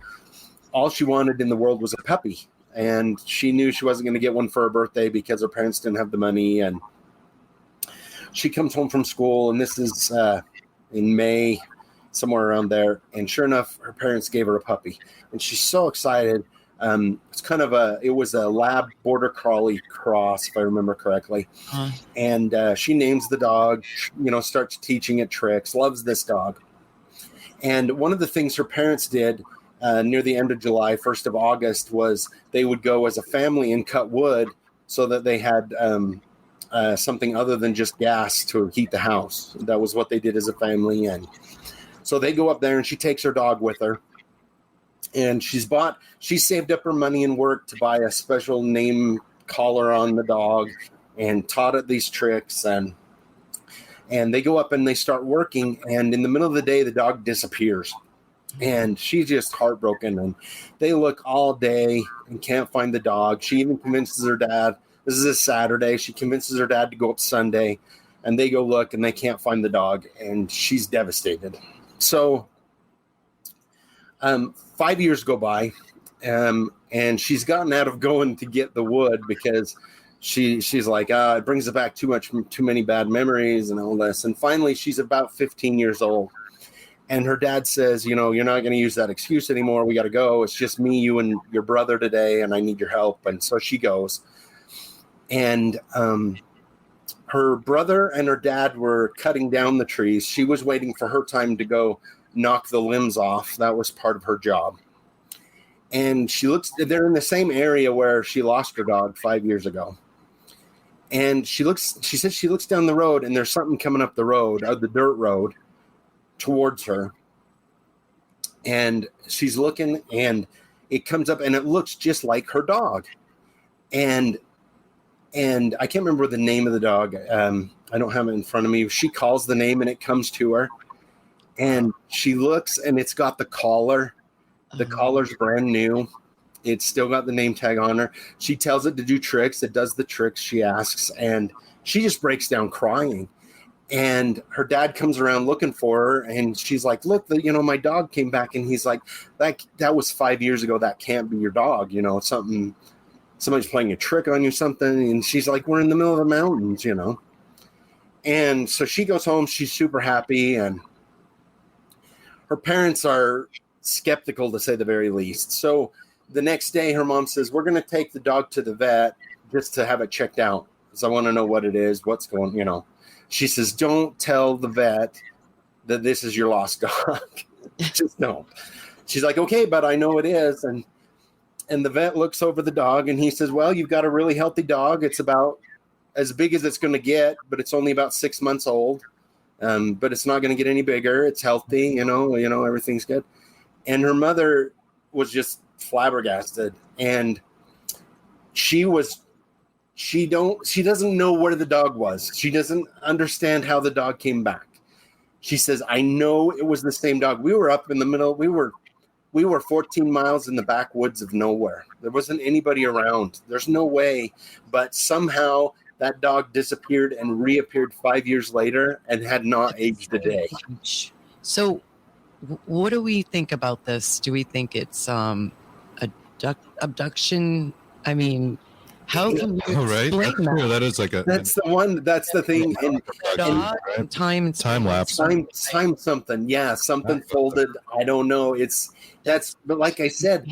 all she wanted in the world was a puppy. And she knew she wasn't going to get one for her birthday because her parents didn't have the money. And she comes home from school, and this is in May, somewhere around there. And sure enough, her parents gave her a puppy. And she's so excited. It was a lab border collie cross, if I remember correctly. And she names the dog, starts teaching it tricks, loves this dog. And one of the things her parents did near the end of July, 1st of August, was they would go as a family and cut wood so that they had something other than just gas to heat the house. That was what they did as a family. And so they go up there, and she takes her dog with her. And she saved up her money and worked to buy a special name collar on the dog and taught it these tricks. And they go up and they start working. And in the middle of the day, the dog disappears. And she's just heartbroken. And they look all day and can't find the dog. She even convinces her dad. This is a Saturday. She convinces her dad to go up Sunday. And they go look, and they can't find the dog. And she's devastated. So 5 years go by, and she's gotten out of going to get the wood because she's like, it brings back too many bad memories and all this. And finally, she's about 15 years old, and her dad says, you're not going to use that excuse anymore. We got to go. It's just me, you, and your brother today, and I need your help. And so she goes, and her brother and her dad were cutting down the trees. She was waiting for her time to go knock the limbs off. That was part of her job. And they're in the same area where she lost her dog 5 years ago. And she says she looks down the road, and there's something coming up the road, the dirt road, towards her. And she's looking, and it comes up, and it looks just like her dog. And I can't remember the name of the dog. I don't have it in front of me. She calls the name, and it comes to her. And she looks, and it's got the collar. The collar's brand new. It's still got the name tag on her. She tells it to do tricks. It does the tricks she asks, and she just breaks down crying. And her dad comes around looking for her, and she's like, look, my dog came back. And he's like, that was 5 years ago. That can't be your dog. Somebody's playing a trick on you, something. And she's like, we're in the middle of the mountains, And so she goes home. She's super happy, and her parents are skeptical, to say the very least. So the next day, her mom says, we're going to take the dog to the vet just to have it checked out, because I want to know what it is, what's going, She says, don't tell the vet that this is your lost dog. Just don't. She's like, okay, but I know it is. And the vet looks over the dog, and he says, well, you've got a really healthy dog. It's about as big as it's going to get, but it's only about 6 months old. But it's not going to get any bigger. It's healthy, everything's good. And her mother was just flabbergasted, and she doesn't know where the dog was. She doesn't understand how the dog came back. She says, I know it was the same dog. We were up in the middle. We were 14 miles in the backwoods of nowhere. There wasn't anybody around. There's no way, but somehow that dog disappeared and reappeared 5 years later and had not aged a day. So what do we think about this? Do we think it's abduction? I mean, how can you explain That's true. That is that's the one. That's the thing. Time lapse. Time something. Yeah, something folded. I don't know. But like I said,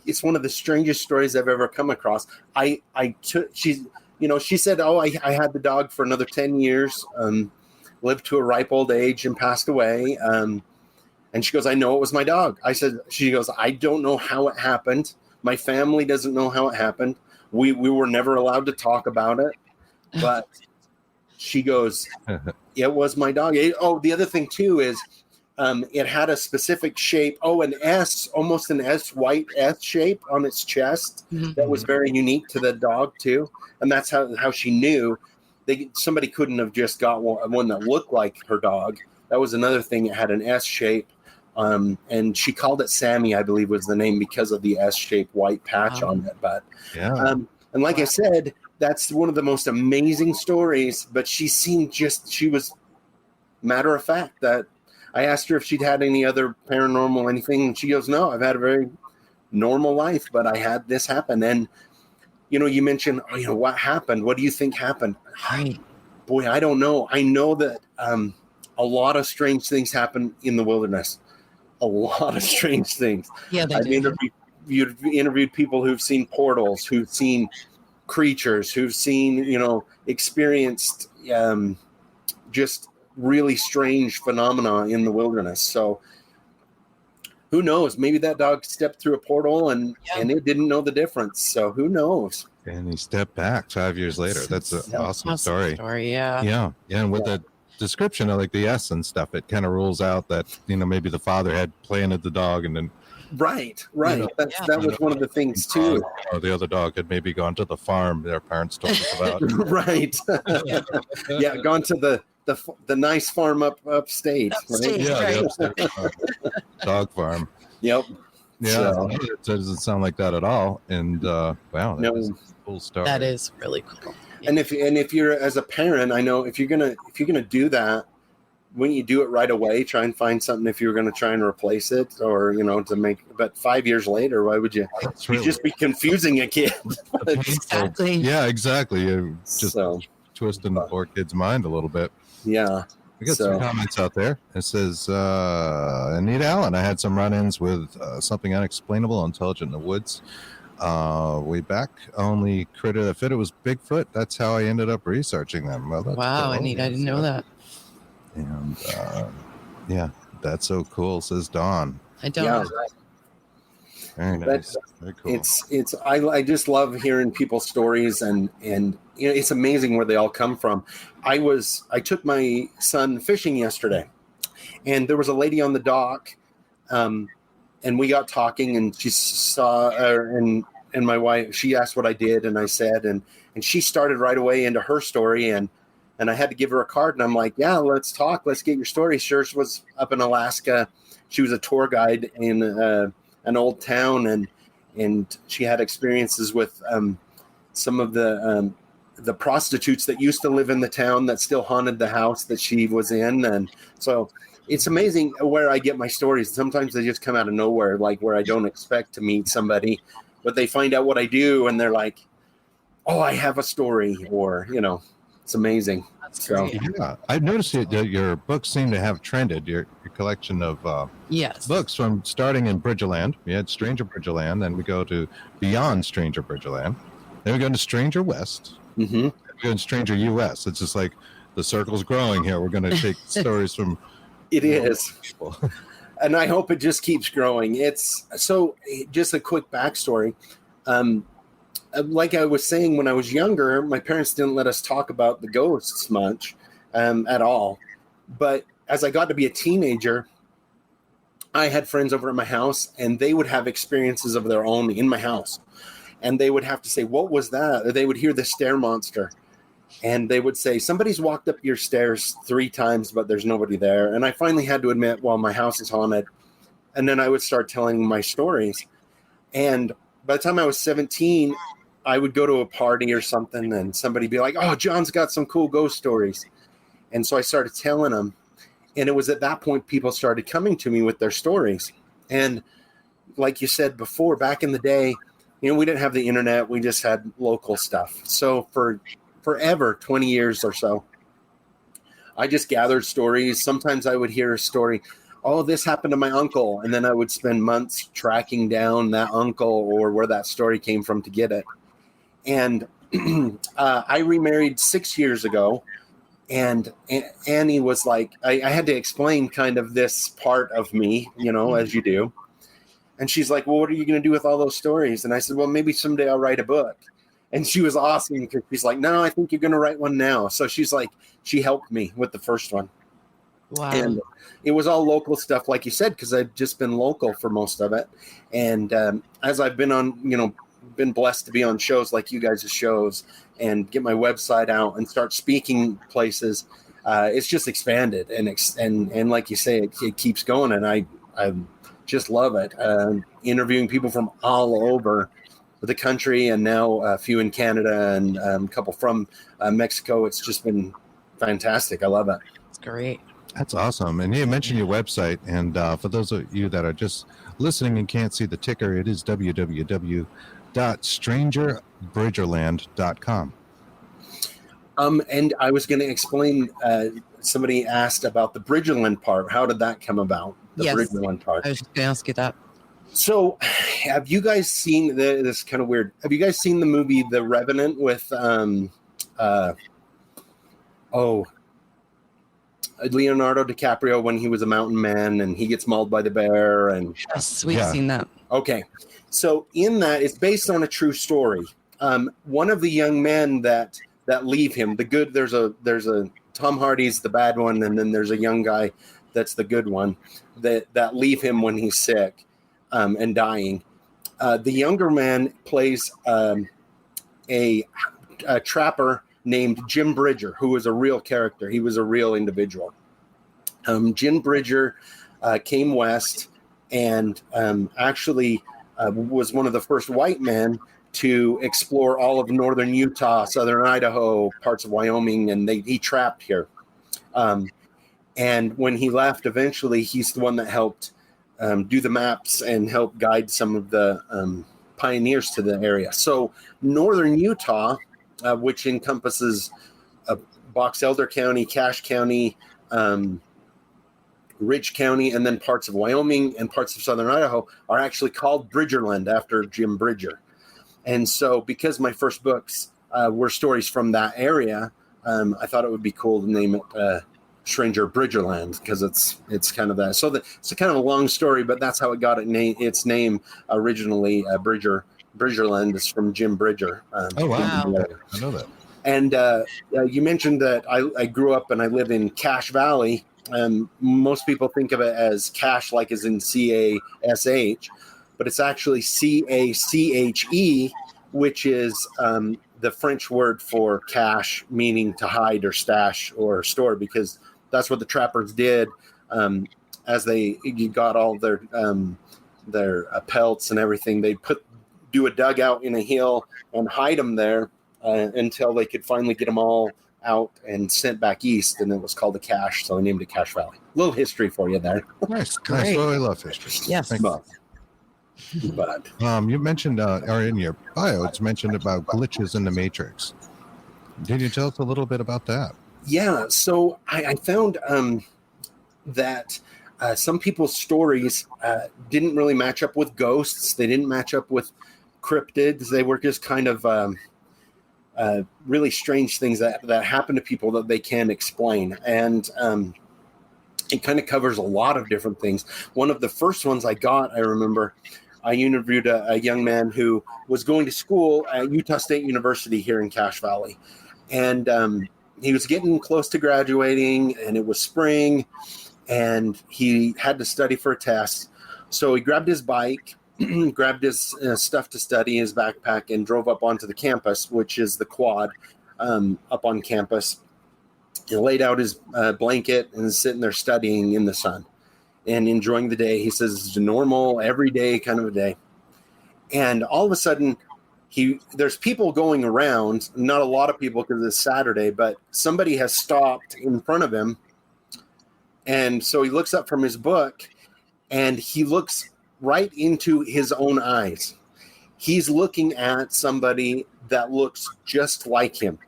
it's one of the strangest stories I've ever come across. She said, I had the dog for another 10 years, lived to a ripe old age and passed away. And she goes, I know it was my dog. She goes, I don't know how it happened. My family doesn't know how it happened. We were never allowed to talk about it. But she goes, it was my dog. The other thing too is it had a specific shape. An S, almost an S, white S shape on its chest. That was very unique to the dog too. And that's how she knew. Somebody couldn't have just got one that looked like her dog. That was another thing. It had an S shape And she called it Sammy, I believe was the name, because of the S-shaped white patch on it. But and like I said, that's one of the most amazing stories. But she was matter of fact. That I asked her if she'd had any other paranormal anything, and she goes, no, I've had a very normal life, but I had this happen. And you mentioned, what happened? What do you think happened? Boy, I don't know. I know that a lot of strange things happen in the wilderness. A lot of strange things. Yeah, you've interviewed people who've seen portals, who've seen creatures, who've seen, experienced just really strange phenomena in the wilderness. So who knows? Maybe that dog stepped through a portal and it didn't know the difference. So who knows? And he stepped back 5 years later. That's an awesome story. Yeah. Yeah. And with the description of like the S and stuff, it kind of rules out that, maybe the father had planted the dog and then. Right. That was one of the things too. Or the other dog had maybe gone to the farm their parents told us about. Right. Gone to the nice farm upstate. Right? Yeah, the upstate dog farm. Yep. Yeah, it doesn't sound like that at all. And wow, that was a cool story. That is really cool. Yeah. And if you're, as a parent, I know if you're gonna do that, when you do it right away, try and find something. If you're gonna try and replace it, or to make, but 5 years later, why would you? You'd just be confusing a kid. Exactly. Yeah, exactly. You're just twisting the poor kid's mind a little bit. Yeah. We got some comments out there. It says, Anita Allen, I had some run-ins with something unexplainable, intelligent in the woods. Way back, only critter that fit it was Bigfoot. That's how I ended up researching them. Well, that's wow, cool. Anita, I didn't know that. And that's so cool, says Dawn. I don't. Yeah. Very nice. Very cool. I just love hearing people's stories, and it's amazing where they all come from. I took my son fishing yesterday, and there was a lady on the dock, and we got talking, and she saw and my wife, she asked what I did, and I said, and she started right away into her story, and I had to give her a card, and I'm like, yeah, let's talk, let's get your story. Hers was up in Alaska. She was a tour guide in an old town, and she had experiences with some of the prostitutes that used to live in the town that still haunted the house that she was in. And so it's amazing where I get my stories. Sometimes they just come out of nowhere, like where I don't expect to meet somebody, but they find out what I do and they're like, oh, I have a story, or it's amazing. That's great. Yeah, I've noticed that your books seem to have trended. Your collection of books from starting in Bridgerland. We had Stranger Bridgerland, then we go to Beyond Stranger Bridgerland, then we go to Stranger West. Mm-hmm. We go to Stranger US. It's just like the circle's growing here. We're going to take stories from. It is, and I hope it just keeps growing. It's so. Just a quick backstory. Like I was saying, when I was younger, my parents didn't let us talk about the ghosts much at all. But as I got to be a teenager, I had friends over at my house, and they would have experiences of their own in my house. And they would have to say, what was that? Or they would hear the Stair Monster. And they would say, somebody's walked up your stairs 3 times, but there's nobody there. And I finally had to admit, well, my house is haunted. And then I would start telling my stories. And by the time I was 17, I would go to a party or something, and somebody would be like, oh, John's got some cool ghost stories. And so I started telling them. And it was at that point people started coming to me with their stories. And like you said before, back in the day, we didn't have the internet. We just had local stuff. So for forever, 20 years or so, I just gathered stories. Sometimes I would hear a story, oh, this happened to my uncle. And then I would spend months tracking down that uncle or where that story came from to get it. And I remarried 6 years ago. And Annie was like, I had to explain kind of this part of me, as you do. And she's like, well, what are you going to do with all those stories? And I said, well, maybe someday I'll write a book. And she was awesome because she's like, no, I think you're going to write one now. So she's like, she helped me with the first one. Wow. And it was all local stuff, like you said, because I've just been local for most of it. And as I've been on, been blessed to be on shows like you guys' shows and get my website out and start speaking places, it's just expanded. And like you say, it keeps going. And I I just love it. Interviewing people from all over the country, and now a few in Canada and a couple from Mexico. It's just been fantastic. I love it. It's great. That's awesome. And you mentioned your website. And for those of you that are just listening and can't see the ticker, it is www.strangerbridgerland.com. And I was going to explain, somebody asked about the Bridgerland part. How did that come about? The Bridgerland part. I was just going to ask you that. So have you guys seen this is kind of weird. Have you guys seen the movie The Revenant with Leonardo DiCaprio when he was a mountain man and he gets mauled by the bear? And Yes, we've seen that. okay, so in that, it's based on a true story. One of the young men that leave him, the good, there's a Tom Hardy's the bad one, and then there's a young guy that's the good one that leave him when he's sick and dying. The younger man plays a trapper named Jim Bridger, who was a real character. He was a real individual. Jim Bridger came west and actually was one of the first white men to explore all of northern Utah, southern Idaho, parts of Wyoming, and he trapped here. And when he left, eventually, he's the one that helped do the maps and help guide some of the pioneers to the area. So northern Utah, which encompasses Box Elder County, Cache County, Ridge County, and then parts of Wyoming and parts of southern Idaho, are actually called Bridgerland after Jim Bridger. And so because my first books were stories from that area, I thought it would be cool to name it Stranger Bridgerland, because it's kind of that. So it's a kind of a long story, but that's how it got its name originally. Bridgerland is from Jim Bridger. Oh, wow. I know that. And you mentioned that I grew up and I live in Cache Valley. Most people think of it as Cache, like as in C-A-S-H, but it's actually C-A-C-H-E, which is the French word for cache, meaning to hide or stash or store, because that's what the trappers did as they got all their pelts and everything. They do a dugout in a hill and hide them there until they could finally get them all out and sent back east, and it was called a cache, so they named it Cache Valley. A little history for you there. Nice. Well, I love history. Yes. But you mentioned, or in your bio, it's mentioned about glitches in the Matrix. Can you tell us a little bit about that? Yeah, so I found that some people's stories didn't really match up with ghosts. They didn't match up with cryptids. They were just kind of really strange things that happen to people that they can't explain. And it kind of covers a lot of different things. One of the first ones I got, I remember, I interviewed a young man who was going to school at Utah State University here in Cache Valley. And he was getting close to graduating, and it was spring, and he had to study for a test. So he grabbed his bike, grabbed his stuff to study, his backpack, and drove up onto the campus, which is the quad up on campus. He laid out his blanket and is sitting there studying in the sun and enjoying the day. He says it's a normal, everyday kind of a day. And all of a sudden, there's people going around, not a lot of people because it's Saturday, but somebody has stopped in front of him. And so he looks up from his book, and he looks right into his own eyes. He's looking at somebody that looks just like him.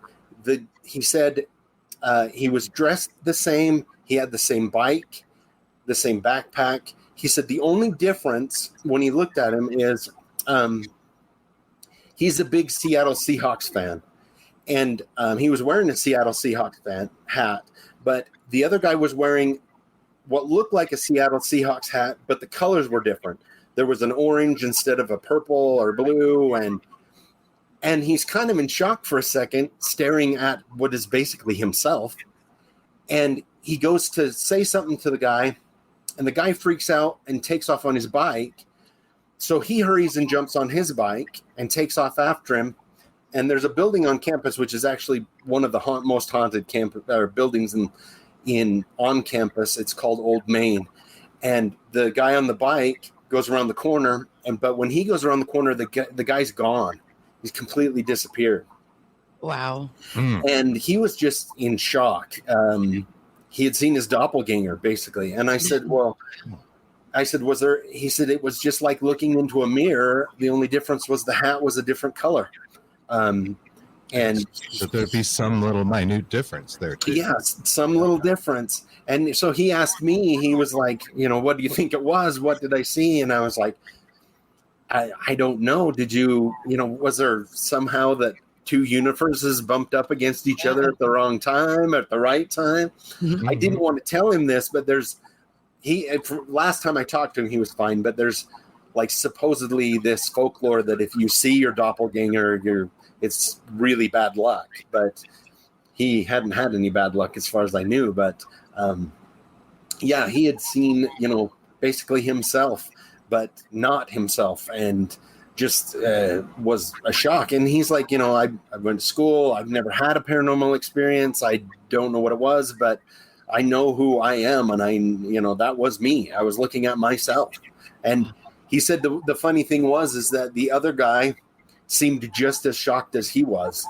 He said he was dressed the same. He had the same bike, the same backpack. He said the only difference when he looked at him is he's a big Seattle Seahawks fan. And he was wearing a Seattle Seahawks hat, but the other guy was wearing what looked like a Seattle Seahawks hat, but the colors were different. There was an orange instead of a purple or blue, and he's kind of in shock for a second, staring at what is basically himself. And he goes to say something to the guy, and the guy freaks out and takes off on his bike. So he hurries and jumps on his bike and takes off after him. And there's a building on campus, which is actually one of the most haunted buildings on campus. It's called Old Main. and the guy on the bike goes around the corner, but when he goes around the corner, the guy's gone. He's completely disappeared. Wow. And he was just in shock. He had seen his doppelganger, basically. And I said, was there? He said, it was just like looking into a mirror. The only difference was the hat was a different color. And so there'd be some little minute difference there, too. Yes, some little difference. And so he asked me, he was like, what do you think it was? What did I see? And I was like, I don't know. Did you, was there somehow that two universes bumped up against each other at the wrong time, at the right time? Mm-hmm. I didn't want to tell him this, but last time I talked to him, he was fine. But there's like supposedly this folklore that if you see your doppelganger, it's really bad luck. But he hadn't had any bad luck as far as I knew. But he had seen, basically himself, but not himself, and just was a shock. And he's like, I went to school. I've never had a paranormal experience. I don't know what it was, but I know who I am. And that was me. I was looking at myself. And he said the funny thing is that the other guy seemed just as shocked as he was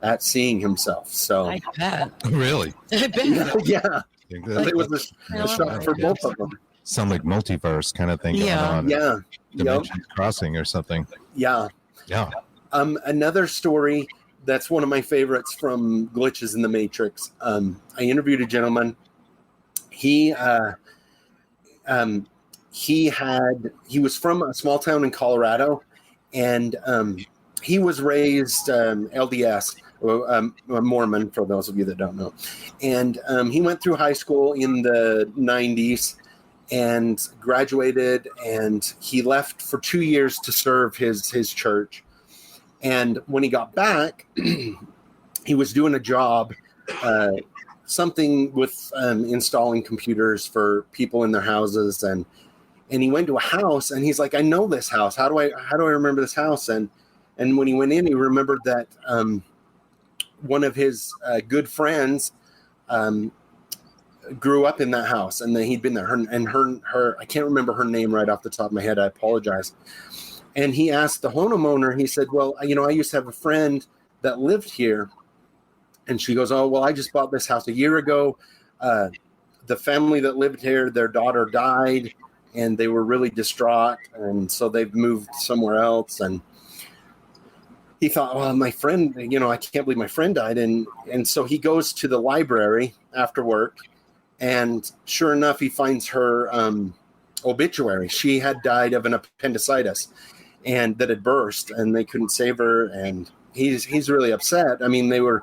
at seeing himself. So I bet. Really? I bet. Yeah. It was a shock for both of them. Some like multiverse kind of thing going on. Yeah. Dimension crossing or something. Yeah. Yeah. Another story that's one of my favorites from Glitches in the Matrix. I interviewed a gentleman. He was from a small town in Colorado, and he was raised LDS, a Mormon, for those of you that don't know. And he went through high school in the 90s and graduated, and he left for 2 years to serve his church. And when he got back, he was doing a job, something with installing computers for people in their houses. And he went to a house, and he's like, I know this house. How do I remember this house? And when he went in, he remembered that one of his good friends grew up in that house, and then he'd been there. Her I can't remember her name right off the top of my head. I apologize. And he asked the homeowner, he said, well, I used to have a friend that lived here. And she goes, oh, well, I just bought this house a year ago. The family that lived here, their daughter died, and they were really distraught. And so they've moved somewhere else. And he thought, well, my friend, I can't believe my friend died. And so he goes to the library after work. And sure enough, he finds her obituary. She had died of an appendicitis, and that had burst, and they couldn't save her. And he's really upset. I mean, they were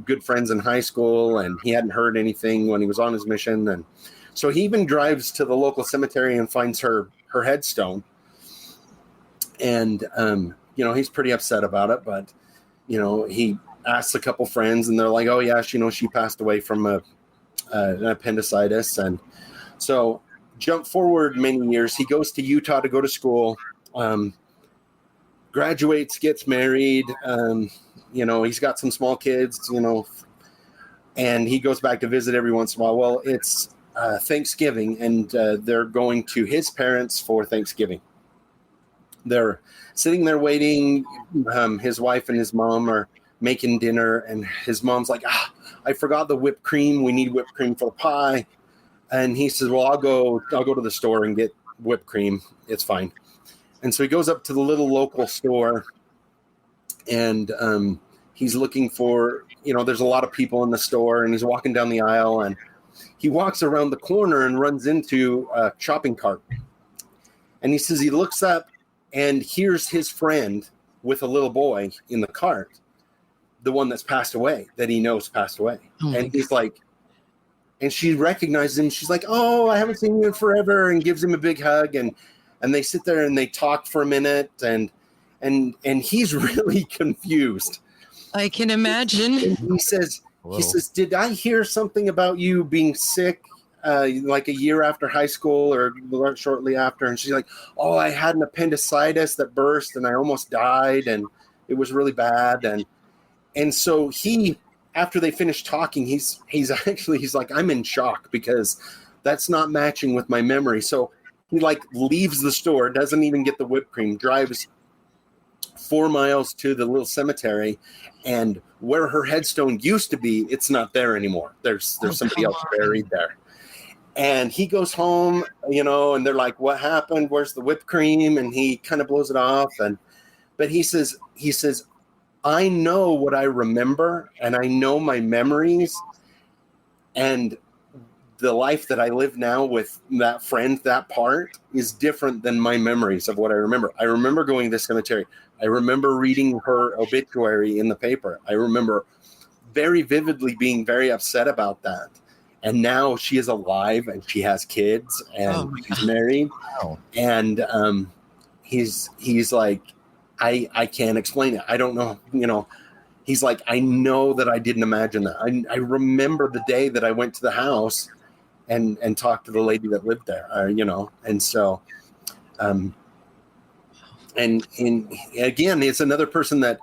good friends in high school, and he hadn't heard anything when he was on his mission. And so he even drives to the local cemetery and finds her headstone. And he's pretty upset about it, but he asks a couple friends, and they're like, oh yeah, she passed away from an appendicitis. And so jump forward many years, he goes to Utah to go to school, graduates, gets married. He's got some small kids, and he goes back to visit every once in a while. Well, it's Thanksgiving, and they're going to his parents for Thanksgiving. They're sitting there waiting. His wife and his mom are making dinner, and his mom's like, I forgot the whipped cream. We need whipped cream for the pie. And he says, well, I'll go to the store and get whipped cream. It's fine. And so he goes up to the little local store, and he's looking for, there's a lot of people in the store, and he's walking down the aisle, and he walks around the corner and runs into a shopping cart. And he says he looks up and hears his friend with a little boy in the cart, the one that's passed away, that he knows passed away. Oh, and he's like, and she recognizes him. She's like, oh, I haven't seen you in forever, and gives him a big hug. And they sit there and they talk for a minute, and he's really confused. I can imagine. And he says, did I hear something about you being sick like a year after high school or shortly after? And she's like, oh, I had an appendicitis that burst, and I almost died, and it was really bad. And so after they finished talking, he's like, I'm in shock, because that's not matching with my memory. So he like leaves the store, doesn't even get the whipped cream, drives 4 miles to the little cemetery, and where her headstone used to be, it's not there anymore. There's somebody else buried there. And he goes home, you know, and they're like, what happened? Where's the whipped cream? And he kind of blows it off. But he says, I know what I remember, and I know my memories, and the life that I live now with that friend, that part is different than my memories of what I remember. I remember going to the cemetery. I remember reading her obituary in the paper. I remember very vividly being very upset about that. And now she is alive and she has kids and she's married. Wow. And he's like, I can't explain it. I don't know, you know. He's like, I know that I didn't imagine that. I remember the day that I went to the house and talked to the lady that lived there, you know. And so, and again, it's another person that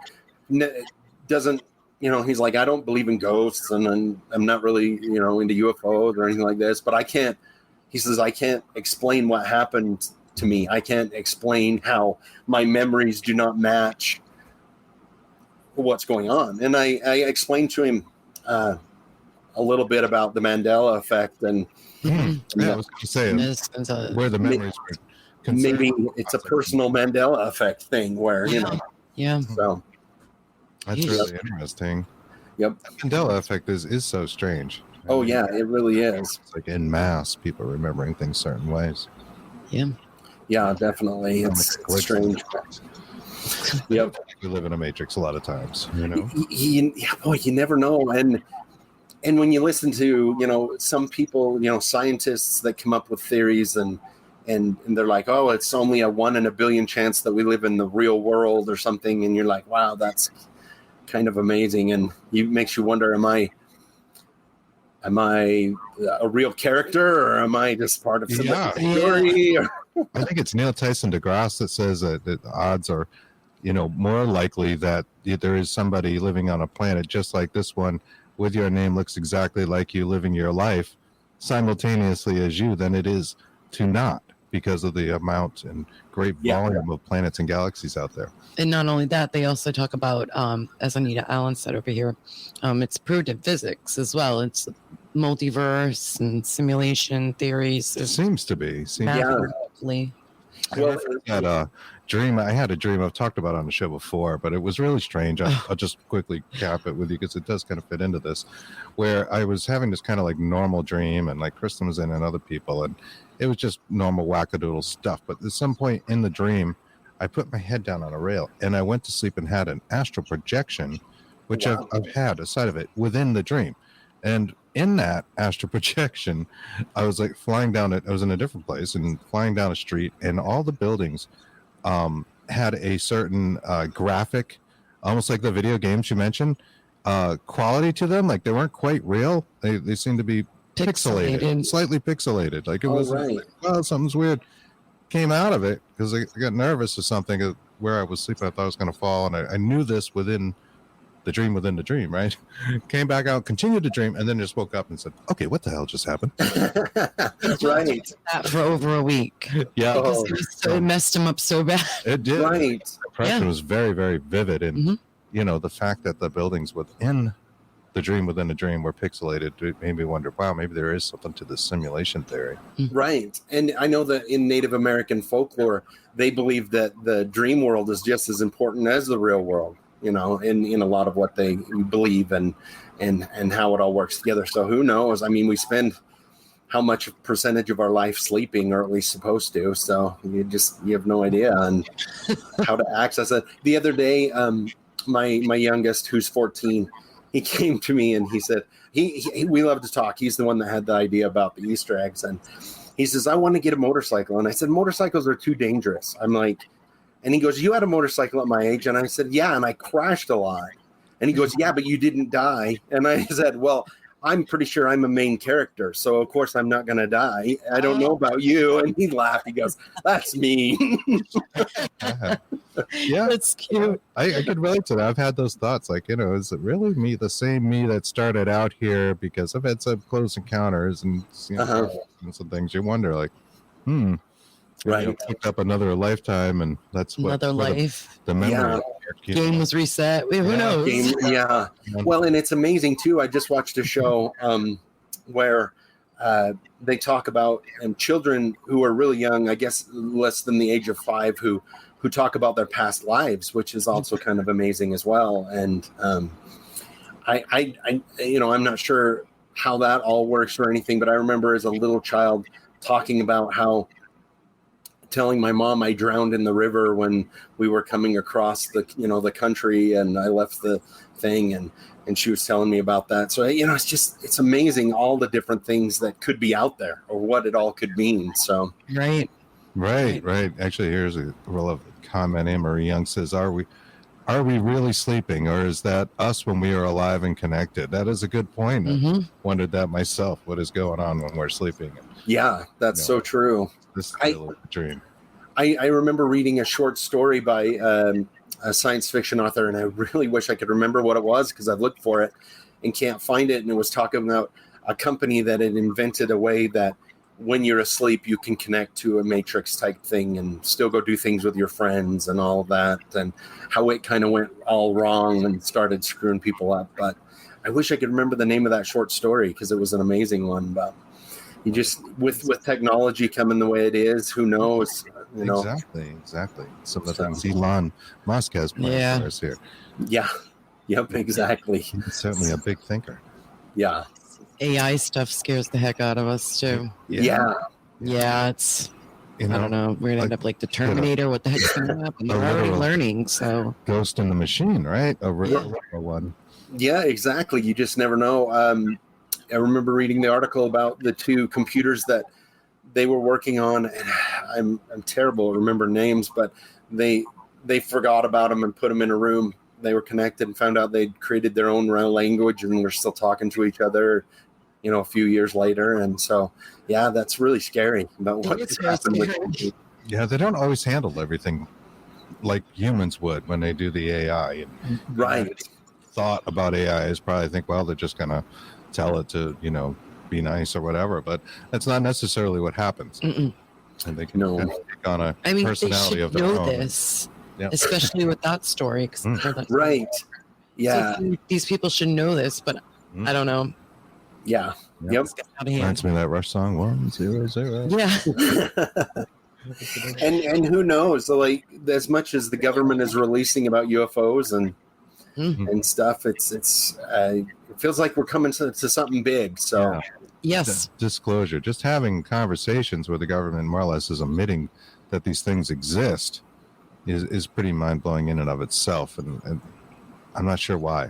doesn't, you know, he's like, I don't believe in ghosts, and I'm not really, you know, into UFOs or anything like this, but he says, I can't explain what happened to me. I can't explain how my memories do not match what's going on. And I explained to him a little bit about the Mandela effect, and I was going to say where the memories were concerned. Maybe it's a personal Mandela effect thing where, you know. Yeah. So that's really interesting. Yep. The Mandela effect is so strange. Oh yeah, it really is. It's like in mass, people remembering things certain ways. Yeah. Yeah, definitely. It's strange. Yep. We live in a matrix a lot of times, you know. You never know. And when you listen to, you know, some people, you know, scientists that come up with theories and they're like, oh, it's only a 1 in a billion chance that we live in the real world or something, and you're like, wow, that's kind of amazing, and it makes you wonder, am I a real character, or am I just part of some story? I think it's Neil Tyson deGrasse that says that the odds are, you know, more likely that there is somebody living on a planet just like this one with your name looks exactly like you, living your life simultaneously as you, than it is to not, because of the amount and great volume of planets and galaxies out there. And not only that, they also talk about, as Anita Allen said over here, it's proved in physics as well. It's multiverse and simulation theories. It seems to be. Mathematically. Well, I had a dream I've talked about on the show before, but it was really strange. I'll just quickly cap it with you because it does kind of fit into this, where I was having this kind of like normal dream, and like Kristen was in and other people, and it was just normal wackadoodle stuff. But at some point in the dream, I put my head down on a rail and I went to sleep and had an astral projection, which I've had a side of it within the dream. And in that astral projection, I was like flying down it. I was in a different place and flying down a street, and all the buildings had a certain graphic, almost like the video games you mentioned, quality to them. Like they weren't quite real. They seemed to be pixelated, slightly pixelated. Like it was like, oh, something's weird. Came out of it because I got nervous or something where I was sleeping. I thought I was going to fall, and I knew this within the dream, right? Came back out, continued to dream, and then just woke up and said, okay, what the hell just happened? Right. That for over a week. Yeah. It messed him up so bad. It did. Right. The impression was very, very vivid. And, you know, the fact that the buildings within the dream were pixelated, it made me wonder, wow, maybe there is something to this simulation theory. Right. And I know that in Native American folklore, they believe that the dream world is just as important as the real world, you know, in a lot of what they believe and how it all works together. So who knows? I mean, we spend how much percentage of our life sleeping, or at least supposed to. So you have no idea on how to access it. The other day, my youngest, who's 14, he came to me and he said, we love to talk. He's the one that had the idea about the Easter eggs. And he says, I want to get a motorcycle. And I said, motorcycles are too dangerous. I'm like, and he goes, you had a motorcycle at my age? And I said, yeah, and I crashed a lot. And he goes, yeah, but you didn't die. And I said, well, I'm pretty sure I'm a main character, so of course I'm not going to die. I don't know about you. And he laughed. He goes, that's me. Yeah, That's cute. I could relate to that. I've had those thoughts, like, is it really me, the same me that started out here? Because I've had some close encounters and seen and some things. You wonder, like, Right. Picked up another lifetime, and that's what Another life. the memory Game was reset. Who knows? Yeah. Well, and it's amazing too. I just watched a show where they talk about children who are really young, I guess less than the age of 5, who talk about their past lives, which is also kind of amazing as well. And I I'm not sure how that all works or anything, but I remember as a little child talking about how telling my mom I drowned in the river when we were coming across the country, and I left the thing, and she was telling me about that. So it's amazing all the different things that could be out there or what it all could mean. So right. Actually, here's a relevant comment. Anne Marie Young says, are we really sleeping, or is that us when we are alive and connected? That is a good point. I wondered that myself. What is going on when we're sleeping? Yeah, that's so true. This is a dream. I remember reading a short story by a science fiction author, and I really wish I could remember what it was because I've looked for it and can't find it. And it was talking about a company that had invented a way that when you're asleep, you can connect to a matrix type thing and still go do things with your friends and all of that, and how it kind of went all wrong and started screwing people up. But I wish I could remember the name of that short story because it was an amazing one. But you just, with technology coming the way it is, who knows? Exactly. Some of the things Elon Musk has planned for us here. Yeah. Yep. Exactly. He's certainly a big thinker. Yeah. AI stuff scares the heck out of us too. Yeah. It's I don't know. We're gonna end up like the Terminator. What the heck's gonna happen? They're already learning. So Ghost in the Machine, right? A real one. Yeah, exactly. You just never know. I remember reading the article about the 2 computers that they were working on, and I'm terrible at remember names, but they forgot about them and put them in a room. They were connected and found out they'd created their own language and were still talking to each other, a few years later. And so, yeah, that's really scary about what could happen. Yeah, they don't always handle everything like humans would when they do the AI. Right. Thought about AI is probably think, well, they're just gonna tell it to, be nice or whatever, but that's not necessarily what happens. And they can take on a personality of their own. This, especially with that story. Right. Yeah. So these people should know this, but I don't know. Yeah. Yep. Reminds me of that Rush song, 100. Yeah. and who knows? So, like, as much as the government is releasing about UFOs and stuff, it feels like we're coming to something big. So yes, disclosure, just having conversations where the government more or less is admitting that these things exist is pretty mind-blowing in and of itself, and I'm not sure why.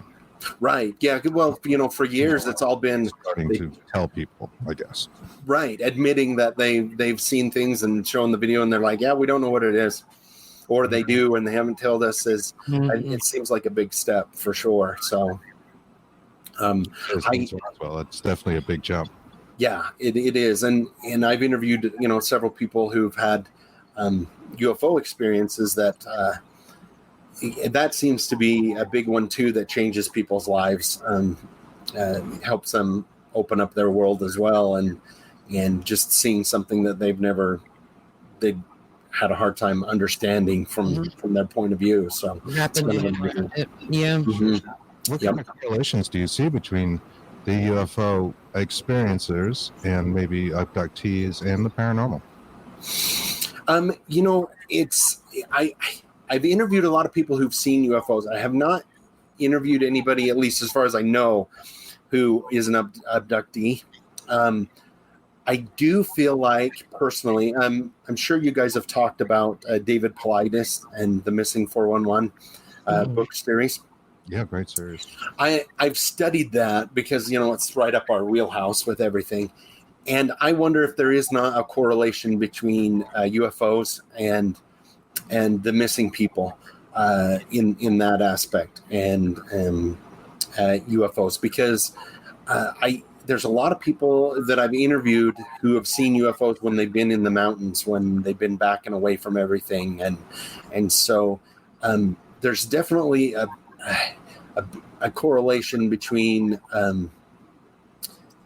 Right. Yeah. Well, for years it's all been starting to tell people, I guess. Right. Admitting that they've seen things and shown the video, and they're like, yeah, we don't know what it is, or they do and they haven't told us. It seems like a big step for sure. So, it's definitely a big jump. Yeah, it is, and I've interviewed several people who've had UFO experiences that seems to be a big one too, that changes people's lives, helps them open up their world as well, and just seeing something that they'd had a hard time understanding from their point of view. So What kind of correlations do you see between the UFO experiencers and maybe abductees and the paranormal? I've interviewed a lot of people who've seen UFOs. I have not interviewed anybody, at least as far as I know, who is an abductee. I do feel like, personally, I'm sure you guys have talked about David Paulides and the Missing 411 book series. Yeah, great series. I've studied that because, it's right up our wheelhouse with everything. And I wonder if there is not a correlation between UFOs and the missing people in that aspect, and UFOs, because there's a lot of people that I've interviewed who have seen UFOs when they've been in the mountains, when they've been backing away from everything, and so there's definitely a correlation between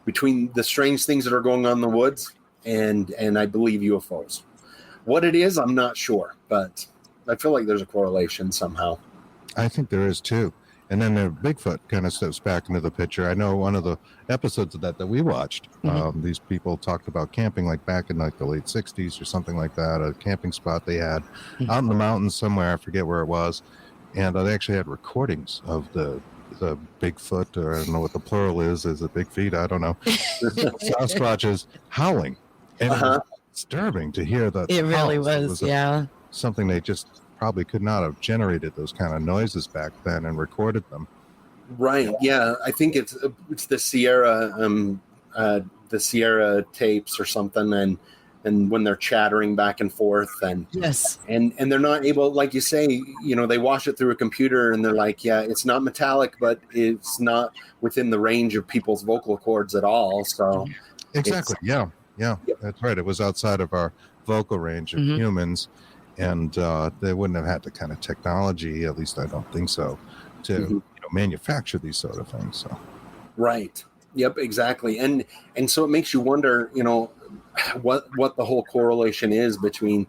the strange things that are going on in the woods and I believe UFOs. What it is, I'm not sure, but I feel like there's a correlation somehow. I think there is too. And then the Bigfoot kind of steps back into the picture. I know one of the episodes of that we watched, these people talked about camping like back in like the late 60s or something like that, a camping spot they had out in the mountains somewhere. I forget where it was. And they actually had recordings of the Bigfoot, or I don't know what the plural is it Big Feet? I don't know. Sasquatches howling. And it was disturbing to hear that. It really was, yeah. Something they just probably could not have generated those kind of noises back then and recorded them. Right. Yeah. I think it's the Sierra tapes or something. And when they're chattering back and forth and yes, and they're not able, like you say, they wash it through a computer and they're like, yeah, it's not metallic, but it's not within the range of people's vocal cords at all. So exactly. Yeah. That's right. It was outside of our vocal range of humans. And they wouldn't have had the kind of technology, at least I don't think so, to manufacture these sort of things. So, right. Yep. Exactly. And so it makes you wonder, what the whole correlation is between,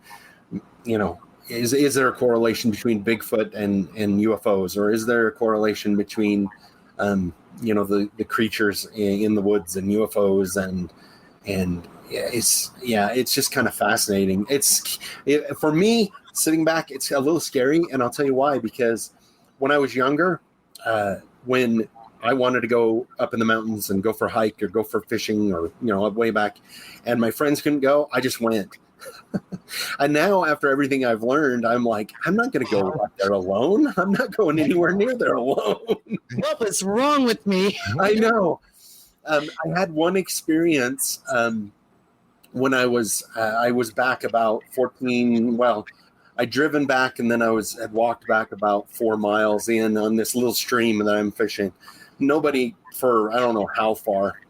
is there a correlation between Bigfoot and UFOs, or is there a correlation between, the creatures in the woods and UFOs and it's just kind of fascinating. For me, sitting back, it's a little scary, and I'll tell you why. Because when I was younger, when I wanted to go up in the mountains and go for a hike or go for fishing or way back, and my friends couldn't go, I just went. And now, after everything I've learned, I'm like, I'm not going to go up there alone. I'm not going anywhere near there alone. What was wrong with me? I know. I had one experience. When I was back about 14, well, I'd driven back and then had walked back about 4 miles in on this little stream that I'm fishing. Nobody for, I don't know how far.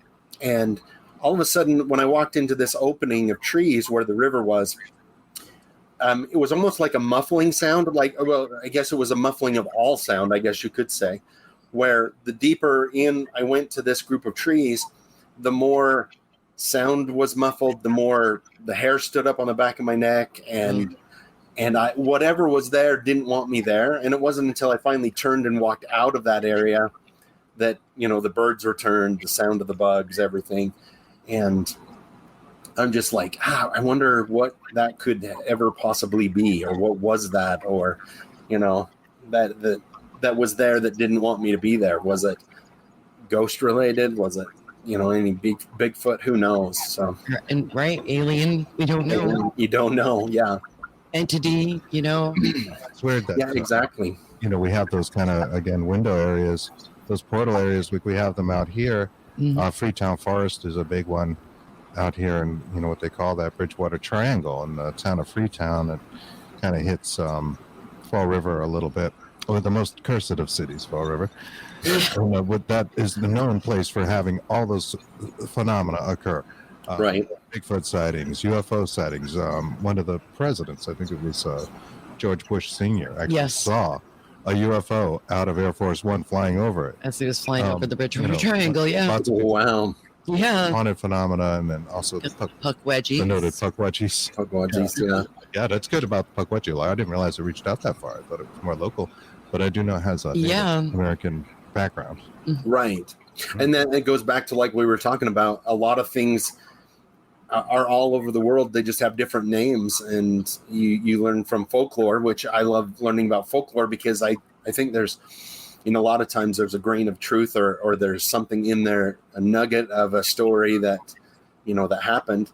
And all of a sudden, when I walked into this opening of trees where the river was, it was almost like a muffling sound. I guess it was a muffling of all sound, I guess you could say, where the deeper in I went to this group of trees, the more sound was muffled, the more the hair stood up on the back of my neck, and I, whatever was there didn't want me there. And it wasn't until I finally turned and walked out of that area that the birds returned, the sound of the bugs, everything. And I'm just like, I wonder what that could ever possibly be, or what was that, or that was there that didn't want me to be there. Was it ghost related? Was it any Bigfoot? Who knows? So, and right, alien, we don't know. You don't know, yeah. Entity, It's weird that exactly. We have those kind of, again, window areas, those portal areas. We have them out here. Freetown Forest is a big one out here, and what they call that Bridgewater Triangle in the town of Freetown. It kind of hits Fall River a little bit, or the most cursed of cities, Fall River. That is the known place for having all those phenomena occur. Right. Bigfoot sightings, UFO sightings. One of the presidents, I think it was George Bush Sr., actually saw a UFO out of Air Force One flying over it. As he was flying over the Bridgewater Triangle, Wow. Yeah. Haunted phenomena, and then also the Pukwudgies. The noted Pukwudgies. Pukwudgies, Yeah, that's good about the Paguaji. I didn't realize it reached out that far. I thought it was more local, but I do know it has a Native American background. Right. And then it goes back to, like we were talking about, a lot of things are all over the world. They just have different names, and you learn from folklore, which I love learning about folklore, because I think there's, a lot of times there's a grain of truth, or there's something in there, a nugget of a story that, that happened.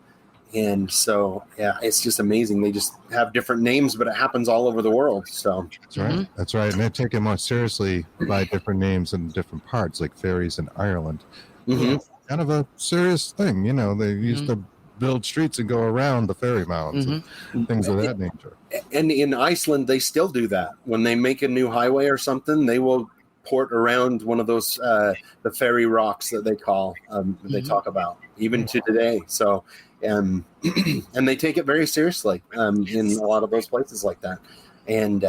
And so, yeah, it's just amazing. They just have different names, but it happens all over the world. So that's right. That's right. And they take it more seriously by different names in different parts, like fairies in Ireland. Kind of a serious thing. They used to build streets and go around the fairy mounds and things of that nature. And in Iceland, they still do that. When they make a new highway or something, they will port around one of those the fairy rocks that they call they talk about even to today. So and they take it very seriously in a lot of those places like that. And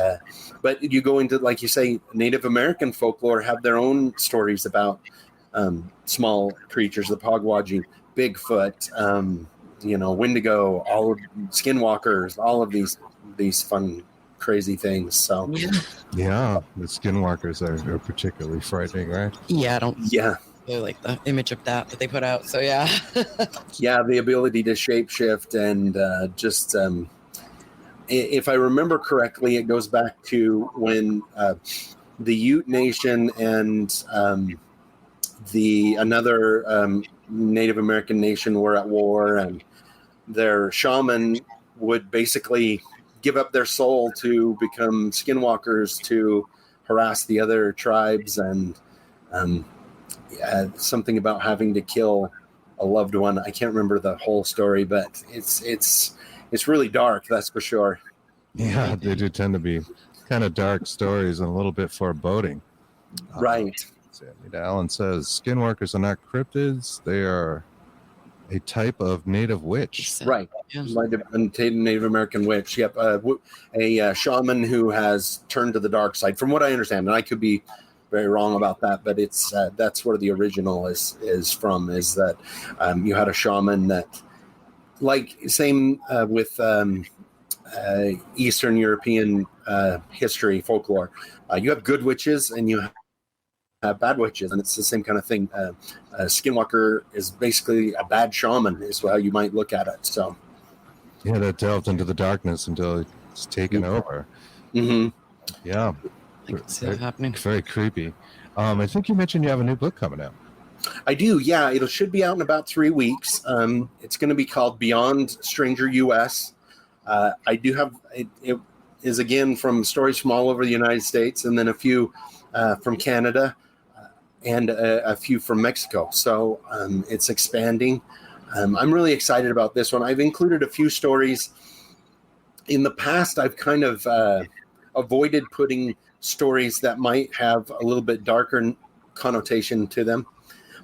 but you go into, like you say, Native American folklore have their own stories about small creatures, the Paguaji, Bigfoot, Wendigo, all of skinwalkers, all of these fun, crazy things. So Yeah, the skinwalkers are particularly frightening, right? Yeah, I don't yeah, really like the image of that they put out. So yeah. yeah, the ability to shapeshift and just if I remember correctly, it goes back to when the Ute Nation and another Native American nation were at war, and their shaman would basically give up their soul to become skinwalkers to harass the other tribes, and something about having to kill a loved one. I can't remember the whole story, but it's really dark, that's for sure. Yeah, they do tend to be kind of dark stories and a little bit foreboding. Right. Anita Allen says skinwalkers are not cryptids; they are a type of native witch. Right. Yeah. Native American witch. Yep. A shaman who has turned to the dark side, from what I understand, and I could be very wrong about that, but it's that's where the original is from. Is that you had a shaman that, like, same with Eastern European history, folklore. You have good witches and you have bad witches, and it's the same kind of thing. A skinwalker is basically a bad shaman, is how you might look at it. So, yeah, that delved into the darkness until it's taken over. Mm-hmm. Yeah, I can see that happening. Very creepy. I think you mentioned you have a new book coming out. I do. Yeah, it should be out in about 3 weeks. It's going to be called Beyond Stranger US. I do have it is again from stories from all over the United States, and then a few from Canada, and a few from Mexico. So it's expanding. I'm really excited about this one. I've included a few stories. In the past, I've kind of avoided putting stories that might have a little bit darker connotation to them.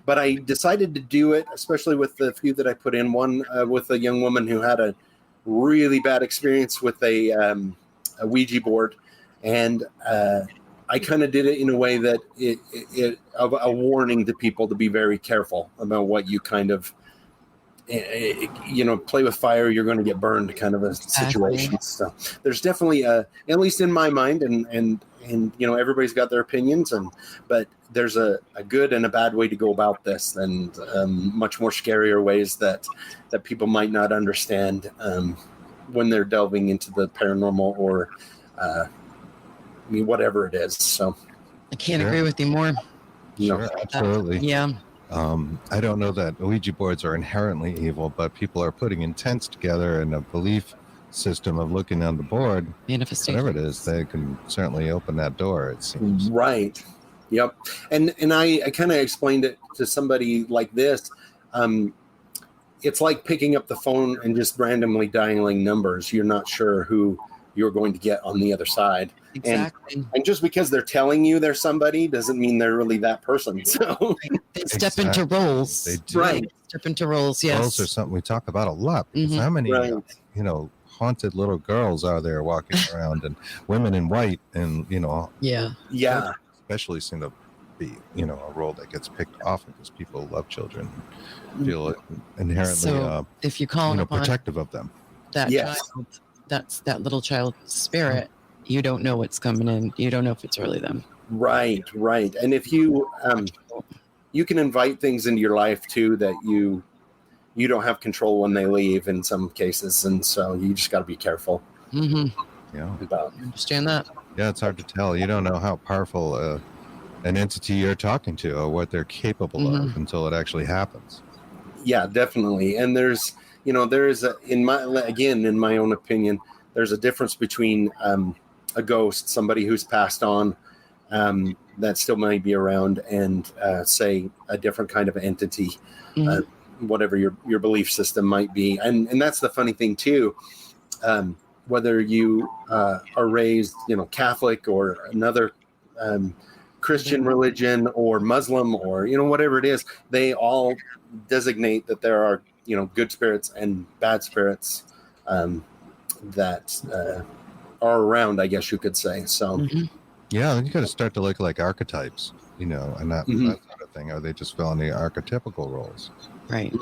But I decided to do it, especially with the few that I put in. One with a young woman who had a really bad experience with a Ouija board, and I kind of did it in a way that it a warning to people to be very careful about what you kind of play with fire, you're going to get burned kind of a situation. So there's definitely at least in my mind, and everybody's got their opinions, but there's a good and a bad way to go about this, and much more scarier ways that people might not understand when they're delving into the paranormal or whatever it is. So I can't agree with you more. Sure, absolutely. Yeah. I don't know that Ouija boards are inherently evil, but people are putting intents together in a belief system of looking on the board, Manifestation. whatever it is, they can certainly open that door, it seems. Right. Yep. And I kind of explained it to somebody like this. It's like picking up the phone and just randomly dialing numbers. You're not sure who you're going to get on the other side. Exactly. And just because they're telling you they're somebody doesn't mean they're really that person. So they step into roles. They do. Right. Step into roles, yes. Roles are something we talk about a lot. Because how many, haunted little girls are there walking around, and women in white, and, Yeah. especially seem to be, a role that gets picked often because people love children, feel inherently, if you call upon protective of them. that child, that's that little child's spirit. You don't know what's coming in. You don't know if it's really them. Right. And if you you can invite things into your life too that you don't have control when they leave in some cases, and so you just got to be careful. Mm-hmm. Yeah. Understand that? Yeah, it's hard to tell. You don't know how powerful an entity you're talking to or what they're capable of until it actually happens. Yeah, definitely. And there's in my own opinion, there's a difference between a ghost, somebody who's passed on, that still might be around, and say a different kind of entity, whatever your belief system might be. And that's the funny thing too. Whether you are raised, Catholic or another Christian religion or Muslim or, whatever it is, they all designate that there are, good spirits and bad spirits that are around, I guess you could say. So, yeah, you got to start to look like archetypes, and that sort of thing. Are they just filling the archetypical roles? Right.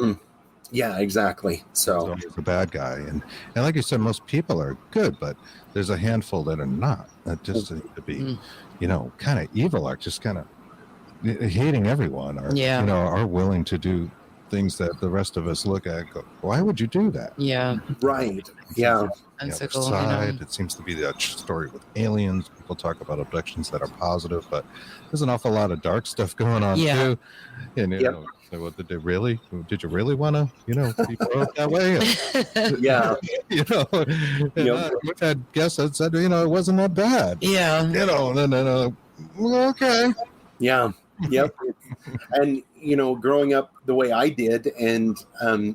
Yeah, exactly. So it's a bad guy, and like you said, most people are good, but there's a handful that are not. That just seem to be, kind of evil, or just kind of hating everyone, or are willing to do things that the rest of us look at. Go, why would you do that? Yeah. Right. Yeah. Side. It seems to be that story with aliens. People talk about abductions that are positive, but there's an awful lot of dark stuff going on too. And so what did you really want to, be brought that way? Yeah. We've had guests that said, it wasn't that bad. Yeah. Okay. Yeah. Yep. And, growing up the way I did and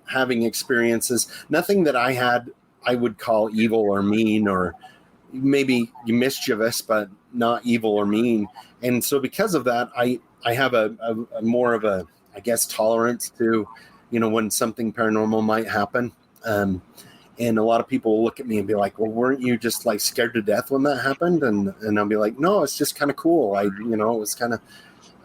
having experiences, nothing that I had I would call evil or mean or maybe mischievous, but not evil or mean. And so because of that, I have a more of a, I guess, tolerance to, when something paranormal might happen. And a lot of people will look at me and be like, well, weren't you just like scared to death when that happened? And I'll be like, no, it's just kind of cool. It was kind of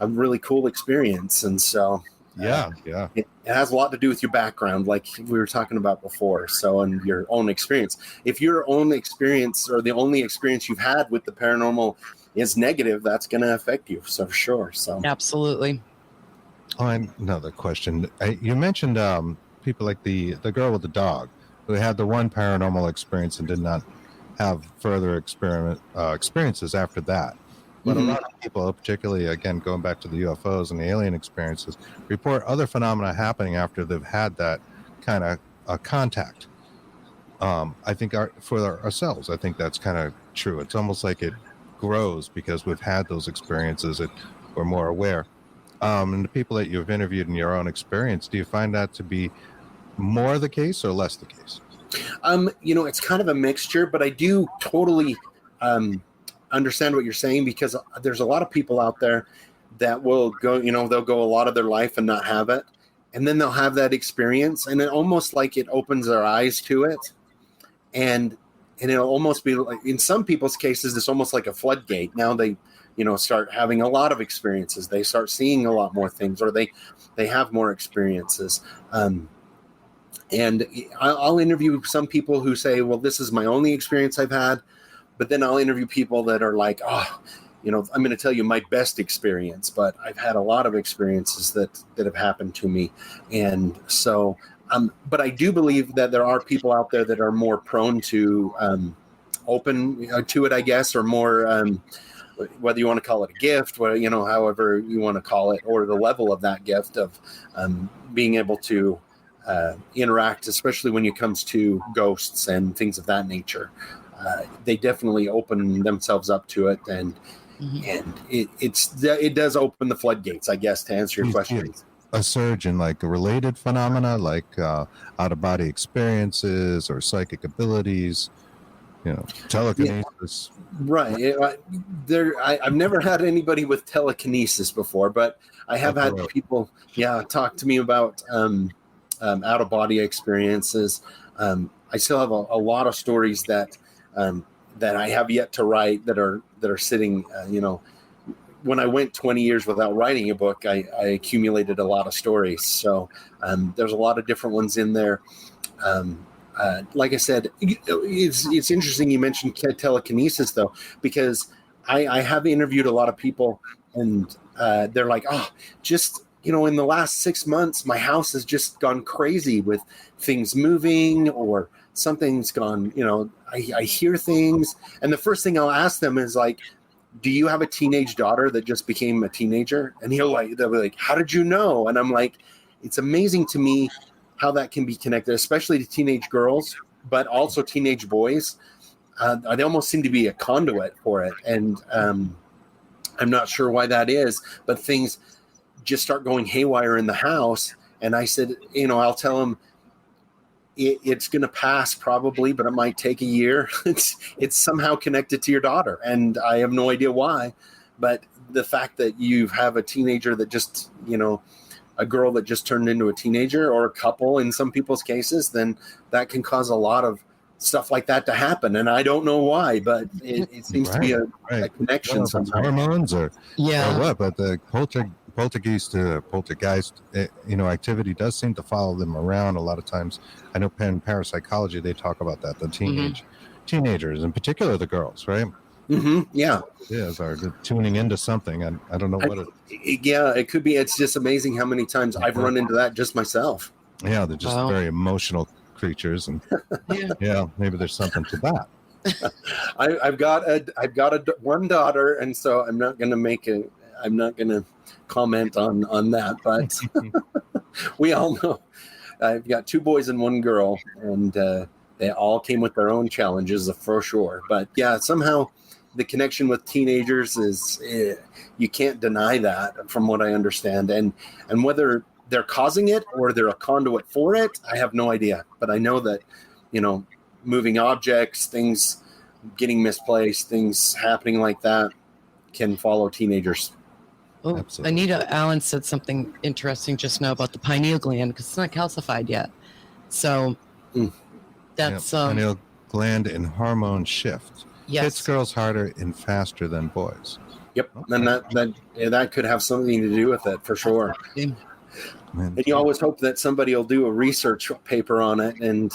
a really cool experience. And so, it has a lot to do with your background, like we were talking about before. So, and your own experience. If your own experience or the only experience you've had with the paranormal is negative, that's going to affect you. So, for sure. So, absolutely. Oh, and another question. You mentioned people like the girl with the dog who had the one paranormal experience and did not have further experiences after that. But a lot of people, particularly, again, going back to the UFOs and the alien experiences, report other phenomena happening after they've had that kind of contact. I think for ourselves, I think that's kind of true. It's almost like it grows because we've had those experiences. We're more aware. And the people that you've interviewed in your own experience, do you find that to be more the case or less the case? It's kind of a mixture, but I do totally understand what you're saying, because there's a lot of people out there that will go, they'll go a lot of their life and not have it. And then they'll have that experience, and it almost like it opens their eyes to it. And it'll almost be like, in some people's cases, it's almost like a floodgate. Now they, start having a lot of experiences. They start seeing a lot more things, or they have more experiences. And I'll interview some people who say, well, this is my only experience I've had. But then I'll interview people that are like, I'm going to tell you my best experience, but I've had a lot of experiences that have happened to me. And so, but I do believe that there are people out there that are more prone to open to it, I guess, or more, whether you want to call it a gift, however you want to call it, or the level of that gift of being able to interact, especially when it comes to ghosts and things of that nature. They definitely open themselves up to it, and it does open the floodgates, I guess, to answer your question. A surge in like related phenomena, like out of body experiences or psychic abilities, telekinesis. Yeah. Right. I've never had anybody with telekinesis before, but I have had people, talk to me about out of body experiences. I still have a lot of stories that I have yet to write that are sitting, when I went 20 years without writing a book, I accumulated a lot of stories. So there's a lot of different ones in there. Like I said, it's interesting you mentioned telekinesis, though, because I have interviewed a lot of people, and they're like, just, in the last 6 months, my house has just gone crazy with things moving, or something's gone, I hear things. And the first thing I'll ask them is like, do you have a teenage daughter that just became a teenager? And they'll be like, how did you know? And I'm like, it's amazing to me how that can be connected, especially to teenage girls, but also teenage boys. They almost seem to be a conduit for it. And I'm not sure why that is, but things just start going haywire in the house. And I said, I'll tell them, it's going to pass probably, but it might take a year. It's somehow connected to your daughter, and I have no idea why, but the fact that you have a teenager that just, a girl that just turned into a teenager, or a couple in some people's cases, then that can cause a lot of stuff like that to happen. And I don't know why, but it seems to be a connection somehow. Hormones or what, but the poltergeist activity does seem to follow them around a lot of times. I know in parapsychology they talk about that, the teenagers, in particular the girls, right? Yeah, are tuning into something. I don't know what it could be. It's just amazing how many times I've run into that just myself. Yeah, they're just very emotional creatures, and maybe there's something to that. I've got one daughter, and so I'm not going to comment on that, but we all know I've got 2 boys and 1 girl, and they all came with their own challenges for sure. But yeah, somehow the connection with teenagers is you can't deny that, from what I understand, and whether they're causing it or they're a conduit for it, I have no idea. But I know that, moving objects, things getting misplaced, things happening like that can follow teenagers. Oh, Absolutely. Anita Allen said something interesting just now about the pineal gland, because it's not calcified yet. So that's pineal gland and hormone shift. yes. Hits girls harder and faster than boys. Yep, and that could have something to do with it for sure. And you always hope that somebody will do a research paper on it, and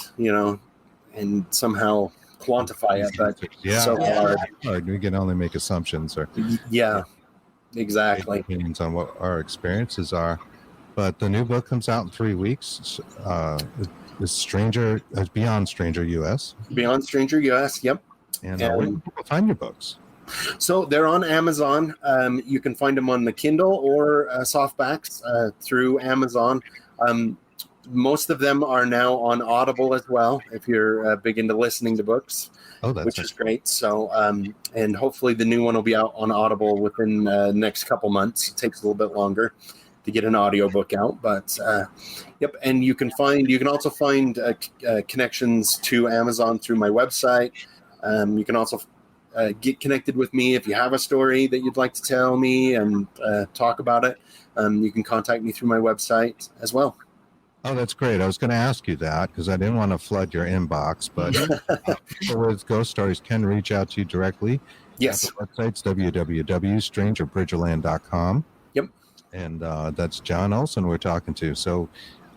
and somehow quantify it. But so hard. We can only make assumptions or exactly opinions on what our experiences are. But the new book comes out in 3 weeks. Is Beyond Stranger US. Beyond Stranger US. Yep. And where can people find your books? So they're on Amazon. You can find them on the Kindle or softbacks through Amazon. Most of them are now on Audible as well, if you're big into listening to books, which is great. So, and hopefully the new one will be out on Audible within the next couple months. It takes a little bit longer to get an audiobook out, but and you can also find connections to Amazon through my website. You can also get connected with me if you have a story that you'd like to tell me and talk about it. You can contact me through my website as well. Oh, that's great. I was going to ask you that because I didn't want to flood your inbox, but people with ghost stories can reach out to you directly. Yes. The website's www.strangerbridgerland.com. Yep. And that's John Olsen we're talking to. So,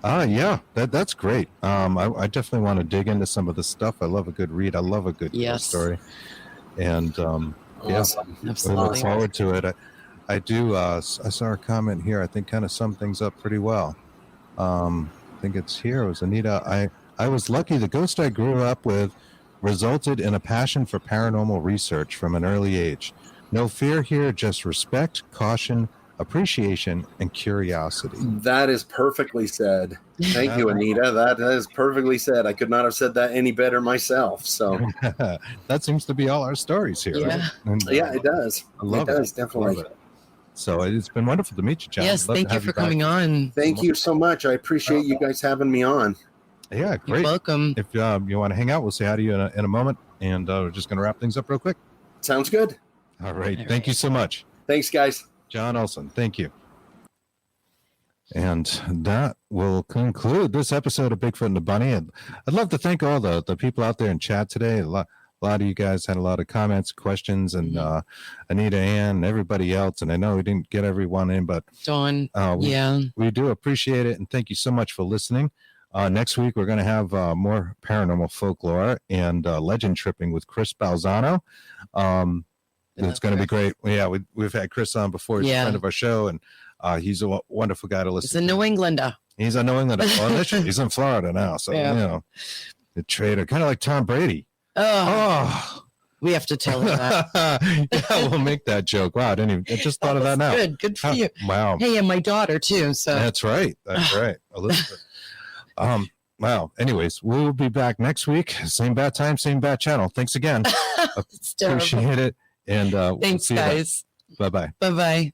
that's great. I definitely want to dig into some of this stuff. I love a good read. I love a good ghost story. And awesome. I look forward to it. I do. I saw a comment here. I think kind of summed things up pretty well. I think it's here. It was Anita. I was lucky. The ghost I grew up with resulted in a passion for paranormal research from an early age. No fear here, just respect, caution, appreciation, and curiosity. That is perfectly said. Thank you, Anita. That is perfectly said. I could not have said that any better myself. So that seems to be all our stories here. Yeah, right? And, it does. I love it. Does, definitely. Love it. So it's been wonderful to meet you, John. Yes, thank you for coming on. Thank you so much. I appreciate you guys having me on. Yeah, great. You're welcome. If you want to hang out, we'll say hi to you in a moment, and we're just going to wrap things up real quick. Sounds good. All right. Thank you so much. Thanks, guys. John Olsen, thank you. And that will conclude this episode of Bigfoot and the Bunny. And I'd love to thank all the people out there in chat today. A lot of you guys had a lot of comments, questions, and Anita Ann and everybody else. And I know we didn't get everyone in, but Dawn, we do appreciate it. And thank you so much for listening. Next week, we're going to have more paranormal folklore and legend tripping with Chris Balzano. It's going to be great. Yeah, we've had Chris on before. He's a friend of our show, and he's a wonderful guy to listen to. He's a New Englander. He's a New Englander. Well, he's in Florida now, so, the trader, kind of like Tom Brady. Oh, we have to tell him that. Yeah, we'll make that joke. Wow, I just thought of that now. Good for you. Wow. Hey, and my daughter too. So that's right. Elizabeth. Wow. Anyways, we'll be back next week. Same bat time, same bat channel. Thanks again. Appreciate it. And thanks, guys. Bye bye. Bye bye.